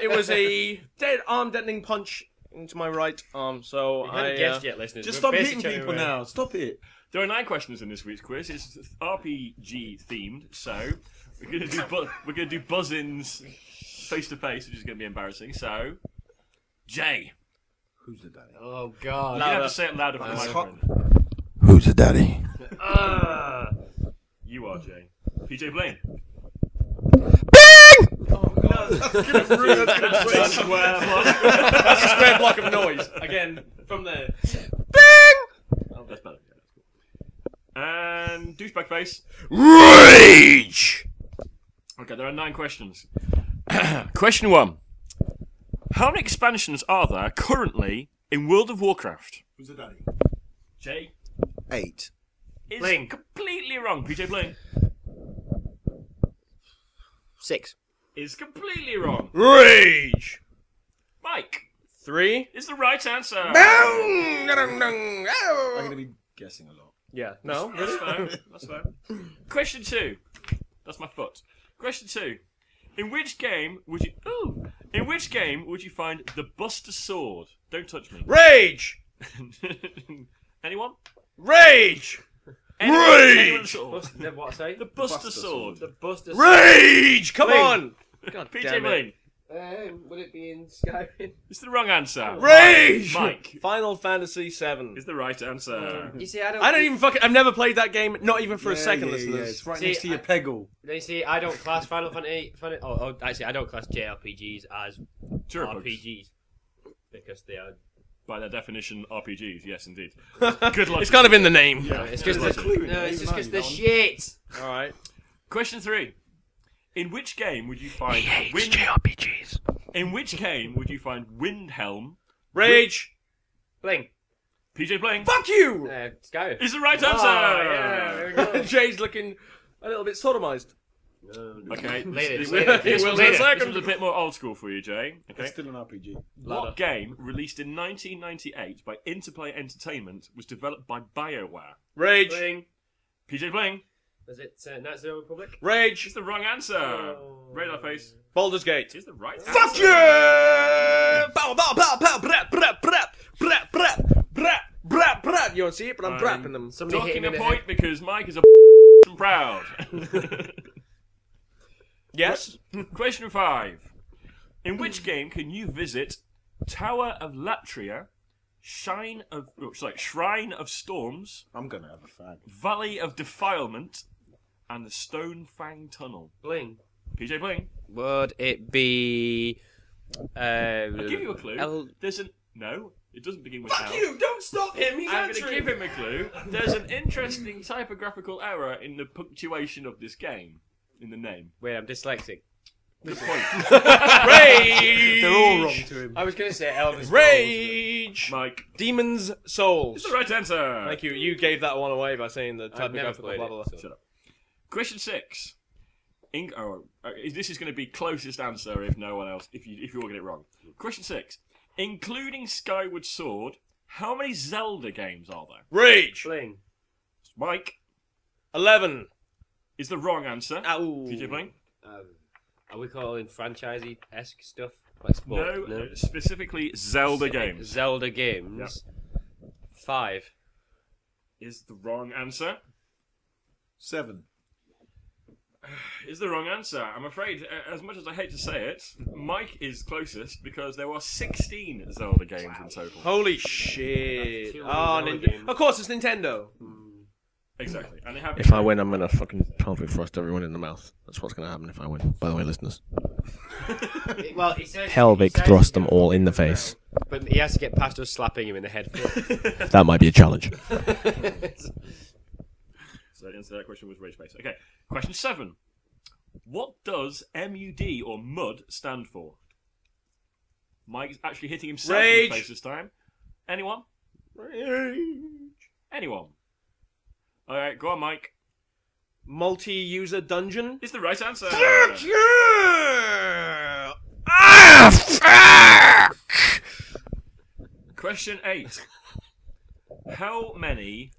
It was a arm-deadening punch into my right arm. So I haven't guessed yet, listeners. Just We're stop hitting basically people now. Stop it. There are 9 questions in this week's quiz. It's RPG themed, so we're gonna do buzz-ins face to face, which is gonna be embarrassing. So, Jay, Who's the daddy? Oh God! you have to say it louder for the That's microphone. Who's the daddy? You are Jay. PJBling. that's a square block of noise. Again, from there. Oh, that's better. Yeah, that's cool. And douchebag face. Rage! Okay, there are 9 questions. Question 1. How many expansions are there currently in World of Warcraft? Who's the daddy? Jay 8. is Bling. completely wrong. PJBling 6. is completely wrong. Rage! Mike 3. is the right answer. I'm gonna be guessing a lot. Yeah. No. That's fair. That's fair. Question 2. That's my foot. Question 2. In which game would you find the Buster Sword? Don't touch me. Rage! Anyone? Rage! Anyone at all? What I say? The Buster Sword. The Buster. Rage! Come Bling. on! God PJ damn it. Bling. Would it be in Skyrim? It's the wrong answer. Rage! Mike Final Fantasy 7. is the right answer. You see, I don't even fucking. I've never played that game, not even for a second, listeners. It's right See, next to your Peggle. You see, I don't class Final Fantasy. Actually, I don't class JRPGs as Sure, RPGs because they are. By their definition, RPGs. Yes, indeed. Good luck. It's kind of in the name. Yeah, It's good because luck. they're shit. All right. Question 3. In which game would you find JRPGs. In which game would you find Windhelm? Rage! Bling. PJBling Fuck you! Skyrim. is the right answer. Yeah, there we go. Jay's looking a little bit sodomized. Okay. Later, This later. this Will was in a this second. was a bit more old school for you, Jay. Okay. It's still an RPG. What game, released in 1998 by Interplay Entertainment, was developed by BioWare? Rage! Bling. PJBling Was it Knights of the Old Republic? Rage! is the wrong answer. Radar face Baldur's Gate. is the right answer. Fuck yeah! Bow, bow, bow, bow, brap, brap, brap, brap, brap, brap, brap, brap. You don't see it, but I'm brapping them. Somebody hit Docking him a in the point head. because Mike is a and proud. Yes? Question 5. In which game can you visit Tower of Latria, Shrine of Storms, I'm gonna have a fag. Valley of Defilement, and the Stone Fang Tunnel? Bling. PJBling. Would it be? I'll give you a clue. No, it doesn't begin with Fuck L. you! Don't stop him! He's I'm going to answering! give him a clue. There's an interesting typographical error in the punctuation of this game, in the name. Wait, I'm dyslexic. Good point. Rage! They're all wrong to him. I was going to say Elvis. Rage! Mike Demon's Souls. is the right answer. Thank you. You gave that one away by saying the I've never typographical played blah, blah, it, blah. so. Shut up. Question 6. This is going to be closest answer if no one else. If you all get it wrong. Question 6. Including Skyward Sword, how many Zelda games are there? Rage! Bling. Mike 11. is the wrong answer. Ow. PJBling. Are we calling franchisey-esque stuff? Like sport? No, specifically Zelda games. Zelda games. 5. Is the wrong answer. 7. Is the wrong answer. I'm afraid, as much as I hate to say it, Mike is closest because there are 16 Zelda games in total. Holy shit. That's 2 Oh, Zelda games. of course, it's Nintendo. Exactly. And they have If I win, I'm gonna fucking pelvic thrust everyone in the mouth. That's what's gonna happen if I win. By the way, listeners. Well, he says, Pelvic thrust them all in the face. But he has to get past us slapping him in the head first. That might be a challenge. So the answer to that question was Rage Face. Okay, question 7. What does MUD or MUD stand for? Mike's actually hitting himself in Rage. the face this time. Anyone? Anyone? Alright, go on, Mike. Multi-user dungeon? It's the right answer. Fuck yeah! Ah, fuck! Question 8. How many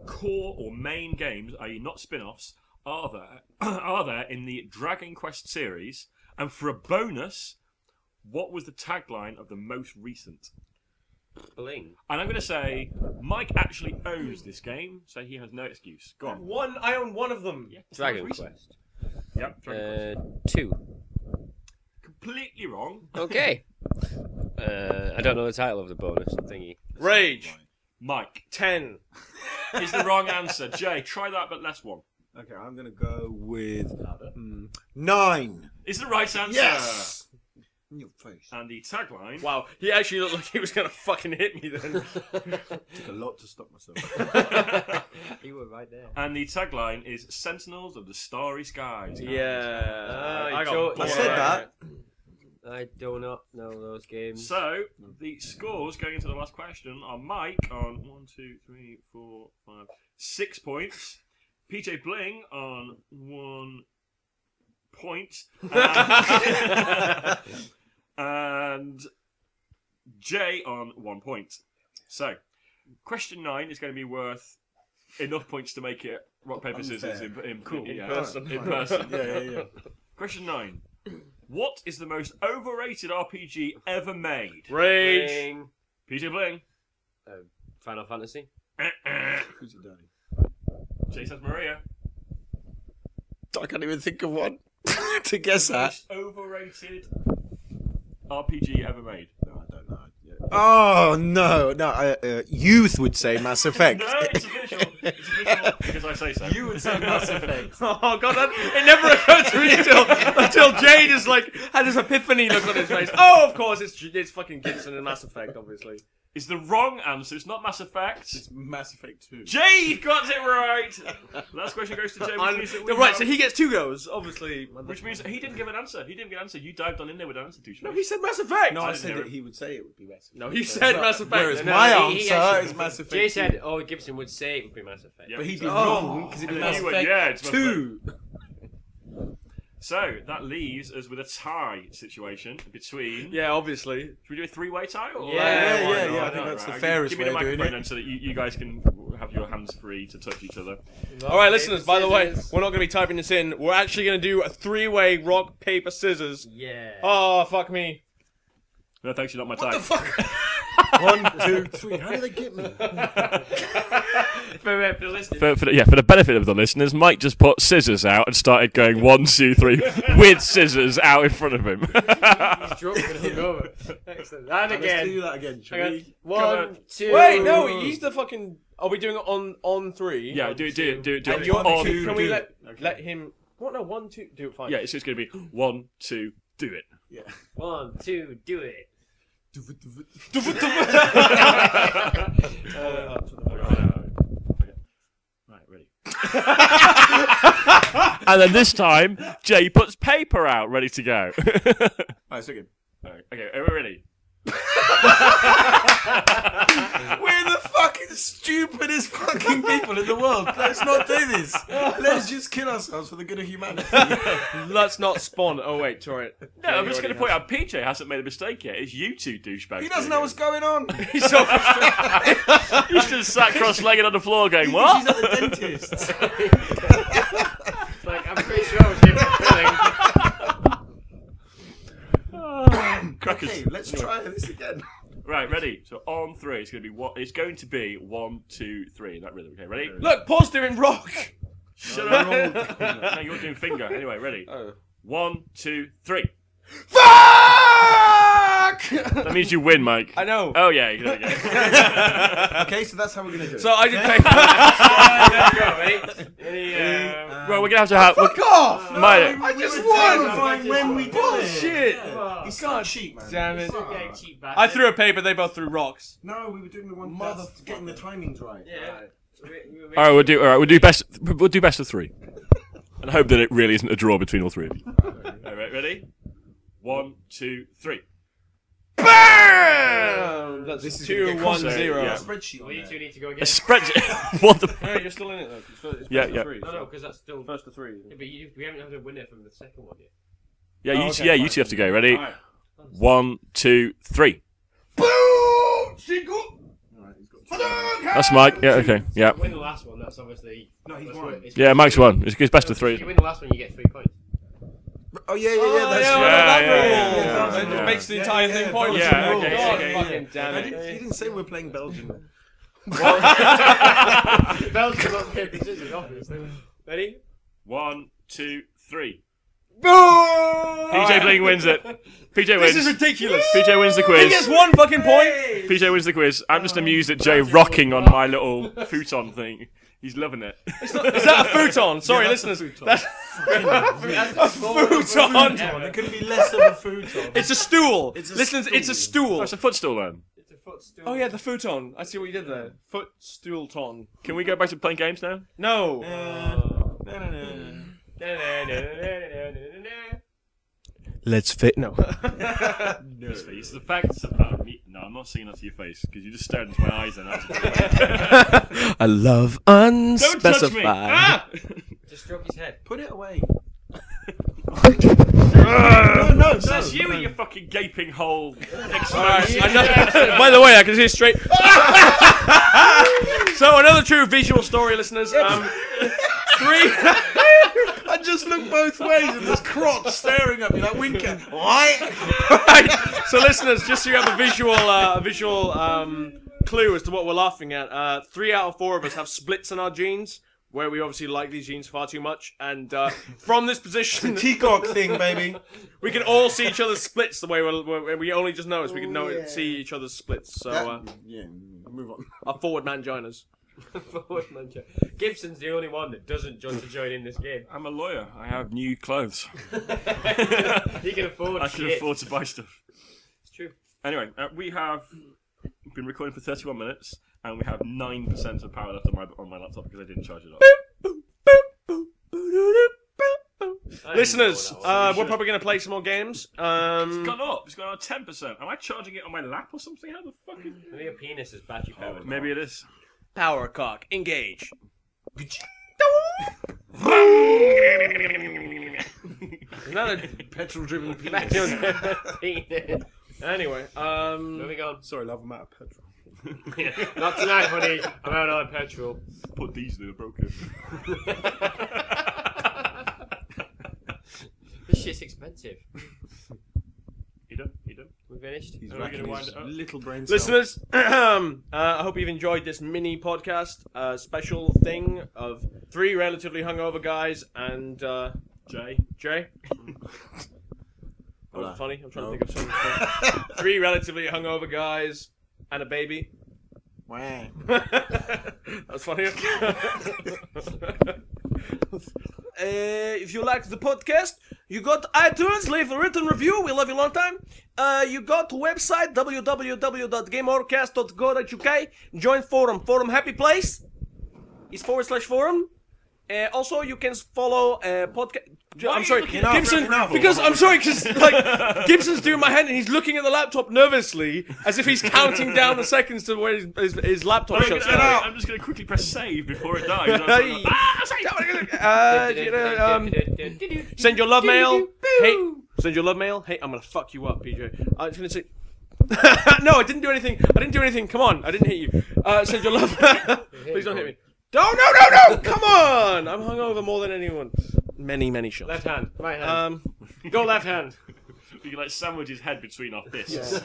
core or main games, i.e. not spin-offs, are there in the Dragon Quest series? And for a bonus, what was the tagline of the most recent? Bling. And I'm going to say Mike actually owns this game, so he has no excuse. Go on. I own one of them. Yeah, it's Dragon the most recent. Quest. Yep, Dragon Quest. 2. Completely wrong. Okay. I don't know the title of the bonus thingy. Rage. Mike 10. is the wrong answer. Jay, try that but less one. Okay, I'm going to go with 9. Is the right answer. Yes! In your face. And the tagline. Wow, he actually looked like he was gonna fucking hit me then. Took a lot to stop myself. You were right there. And the tagline is Sentinels of the Starry Skies. Yeah. I said that. I do not know those games. So, the scores going into the last question are Mike on 1, 2, 3, 4, 5, 6 points. PJBling on 1 point. And Jay on 1 point. So, question 9 is going to be worth enough points to make it rock, paper, scissors in person. In person. Yeah. Question 9. What is the most overrated RPG ever made? Rage. Bling. PJBling. Final Fantasy. Who's your daddy? Jay says Maria. I can't even think of one to guess that. Most overrated RPG ever made. No, I don't know. Yeah. Oh, no. Youth would say Mass Effect. No, it's official. It's official because I say so. You would say Mass Effect. Oh god, it never occurred to me until Jay just like had this epiphany look on his face. Oh, of course, it's fucking Gibson and Mass Effect, obviously. Is the wrong answer. It's not Mass Effect. It's Mass Effect 2. Jay got it right. Last question goes to Jay. Which means that we Right, have- so he gets 2 goes, obviously. Which means he didn't give an answer. He didn't give an answer. You dived on in there with an answer too. No, he said Mass Effect. No, I didn't said hear that it. he would say it would be Mass Effect. No, he said Mass Effect. Whereas No, my he answer actually- is Mass Effect Jay 2. said, "Oh, Gibson would say it would be Mass Effect." Yeah. But he'd be Oh. wrong because it'd be And then Mass you went, Effect yeah, it's Mass 2. So that leaves us with a tie situation between. Yeah, obviously. Should we do a 3-way tie? Or Yeah, yeah, why yeah, not? I think that's the Give fairest me the way of doing microphone it. then so that you guys can have your hands free to touch each other. All right, listeners. By the way, we're not going to be typing this in. We're actually going to do a 3-way rock paper scissors. Yeah. Oh fuck me. No, thanks, you're not my What type. the fuck? 1, 2, 3. How did they get me? For the listeners. For the benefit of the listeners, Mike just put scissors out and started going 1, 2, 3 with scissors out in front of him. He's drunk and hungover. Excellent. And Let's again. do that again, shall Hang on. we? 1, 2. Wait, no, he's the fucking. Are we doing it on 3? Yeah, do it And on. can we do let it. let him? What? No, 1, 2. Do it fine. Yeah, it's just going to be 1, 2, do it. Yeah. 1, 2, do it. Right, ready. And then this time, Jay puts paper out, ready to go. Alright, so again. Okay, are we ready? We're the fucking stupidest fucking people in the world. Let's not do this. Let's just kill ourselves for the good of humanity. Let's not spawn. Oh wait, sorry. No, I'm just going to point out PJ hasn't made a mistake yet. It's you two douchebags. He doesn't know what's going on. He's so frustrated. He's just sat cross-legged on the floor going, what? He's at the dentist. It's like, I'm pretty sure I was giving a filling. Crackers. Okay, let's try this again. Right, ready? So on 3, it's going to be what? It's going to be 1, 2, 3 in that rhythm. Okay, ready? Look, Paul's doing rock. Shut up. No, you're doing finger. Anyway, ready? Oh. 1, 2, 3. Fuck! That means you win, Mike. I know. Oh yeah, you got it. Okay, so that's how we're going to do it. So I did paper. Let's go, mate. Well, we're gonna have to have. Fuck off! Mate, I just won! When we do Bullshit! it. He's so cheap, man. Damn it. Okay, cheap bastard. I threw a paper. They both threw rocks. No, we were doing the one that's getting the timings right. Yeah. all right, we'll do best. We'll do best of 3, and hope that it really isn't a draw between all 3 of you. All right, ready? 1, 2, 3. Bam! That's This is 2, gonna get 1, closer, 0. yeah. Spreadsheet on We there. need to go A again. spreadsheet. What the? Hey, you're still in it though. It's Yeah, first yeah. to 3. No, because that's still. First to 3. Yeah, but we haven't had a winner from the second one yet. Yeah, you, okay, yeah, you fine. two have to go. Ready? Alright. 1, 2, 3. Boom! Shingle! Alright, he's got That's Mike. Yeah, okay. Yeah. Win the last one. That's obviously. No, he's won. Yeah, Mike's won. It's best of If 3. you win the last one, you get 3 points. Oh yeah. It just makes the entire thing pointless. Yeah, God okay. fucking damn it. You didn't say we're playing Belgium. Belgium on paper scissors, obviously. Ready? 1, 2, 3. Boom! PJBling wins it. PJ wins. This is ridiculous. PJ wins the He quiz. gets 1 fucking point. PJ wins the quiz. I'm just amused at Jay rocking on my little futon thing. He's loving it. Is that a futon? Sorry, listeners. That's a futon. It couldn't be less of a futon. It's a stool. It's a Listeners, stool. it's a stool. Oh, it's a footstool then. It's a footstool. Oh yeah, the futon. I see what you did there. Footstool ton. Can we go back to playing games now? No. Let's fit. No. His face. The facts about me. No, I'm not saying that to your face because you just stared into my eyes and that's I love Don't touch me! unspecified. Ah! Just stroke his head. Put it away. No, that's you in your fucking gaping hole. Alright, I know. By the way, I can see it straight. So another true visual story, listeners. 3. I just look both ways and there's crotch staring at me like winking. Right. So listeners, just so you have a visual clue as to what we're laughing at. 3 out of 4 of us have splits in our jeans, where we obviously like these jeans far too much, and from this position, Peacock thing, baby. we can all see each other's splits the way we only just notice. We can see each other's splits. So Yeah, move on. our forward manginas. Gibson's the only one that doesn't want to join in this game. I'm a lawyer. I have new clothes. He can afford I can shit. afford to buy stuff. It's true. Anyway, we have been recording for 31 minutes, and we have 9% of power left on my laptop because I didn't charge it up. Listeners, we're probably going to play some more games. It's gone up. It's gone up 10%. Am I charging it on my lap or something? How the fuck is... Maybe your penis is battery powered. Maybe it is. Power cock, engage. Is that a petrol-driven penis? Anyway, moving on. Sorry, love, I'm out of petrol. Not tonight, honey. I'm out on petrol. Put diesel in a broken. This shit's expensive. You done? We finished? He's Are we racking gonna his wind it up? little brain cell. listeners, I hope you've enjoyed this mini podcast, special thing of 3 relatively hungover guys and Jay. That was funny. I'm trying to think of something. 3 relatively hungover guys and a baby. Wow. That was funny. If you like the podcast, you got iTunes, leave a written review. We love you a long time. You got website www.gameovercast.co.uk. Join forum. Forum happy place. It's /forum. Also, you can follow podcast. I'm sorry, Gibson. Because I'm sorry, because like Gibson's doing my hand and he's looking at the laptop nervously, as if he's counting down the seconds to where his laptop shuts down. I'm just going to quickly press save before it dies. Send your love mail. Hey, send your love mail. Hey, I'm gonna fuck you up, PJ. I was gonna say. No, I didn't do anything. Come on, I didn't hit you. Send your love. Please don't hit me. No! Come on! I'm hungover more than anyone. Many shots. Left hand. Right hand. Go left hand. We can like sandwich his head between our fists.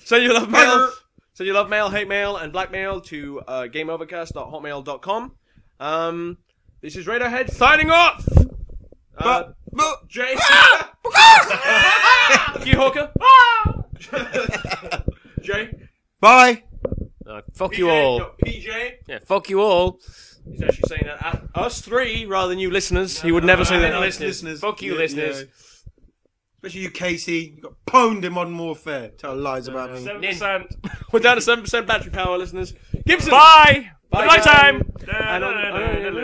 Send your love mail. Send your love mail, hate mail, and blackmail to gameovercast.hotmail.com. This is Radarhead signing off. Jay. You Hawker. Jay. Bye. Fuck PJ, you all. no, PJ. Yeah, fuck you all. He's actually saying that at us 3 rather than you listeners. He would never say that to Listeners. Fuck you, Yeah, listeners. yeah. Especially you, Casey. You got pwned in Modern Warfare. Tell lies about me. 7%. We're down to 7% battery power, listeners. Gibson. Bye. Bye, Good night guys. time.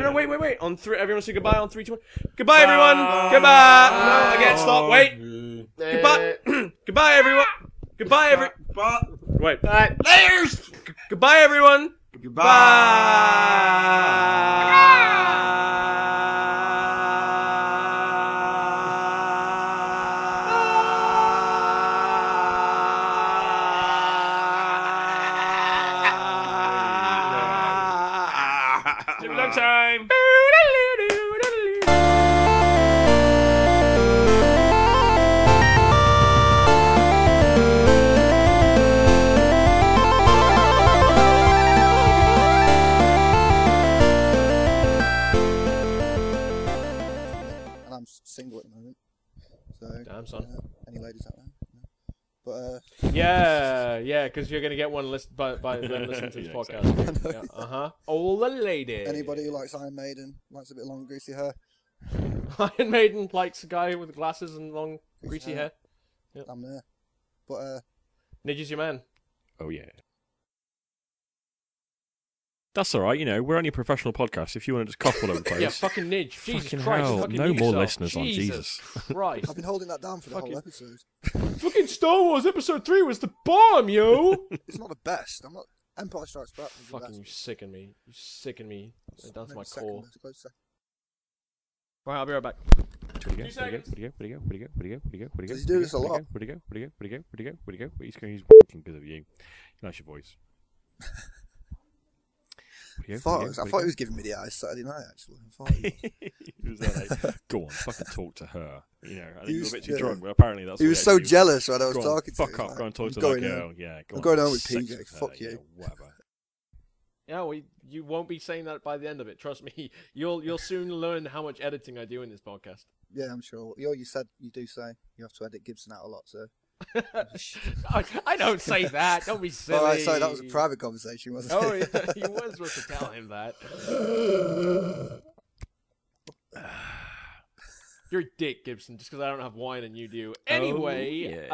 No, wait. On 3, everyone say goodbye on 3, 2, 1. Goodbye, everyone. Goodbye. No, again, stop. Wait. Goodbye. Goodbye, everyone. Goodbye, Wait. Bye. Layers. Goodbye, everyone. Bye. Long time. And I'm single at the moment. So, Damn, son. Any ladies out there? No. But Yeah, because you're gonna get one by them listening to this podcast. Exactly. All the ladies. Anybody who likes Iron Maiden, likes a bit long, greasy hair. Iron Maiden likes a guy with glasses and long, greasy hair. Yep. I'm there. But Nidge is your man. Oh yeah. That's all right. You know, we're only a professional podcast. If you want to just cough all over the place. Yeah, fucking Nidge. Jesus fucking Christ. hell. Fucking No Nidge more yourself. listeners on Jesus. Christ. I've been holding that down for the whole episode. Fucking Star Wars Episode 3 was the bomb, yo! It's not the best. I'm not. Empire Strikes Back was the Fucking, best. you sicken me. You sicken me. Down to my Second, core. it's a close second. Right, I'll be right back. Where'd he go? Does he do this a lot? Where'd he go? He's working because of you. Nice your voice. I thought he was giving me the eyes Saturday night, actually. I thought he was like, go on, fucking talk to her. You know, I think you were a bit too yeah. drunk, but apparently that's He was so jealous when I was talking to fuck him. off, go and talk to I'm that girl. Yeah, go I'm on, going home with sex PJ, with her, fuck you. yeah, whatever. Yeah, well, you won't be saying that by the end of it. Trust me. You'll soon learn how much editing I do in this podcast. Yeah, I'm sure. You do say you have to edit Gibson out a lot, so. I don't say that. Don't be silly. All right, sorry, that was a private conversation, wasn't Oh, it? yeah, you weren't supposed to tell him that. You're a dick, Gibson, just because I don't have wine and you do. Anyway,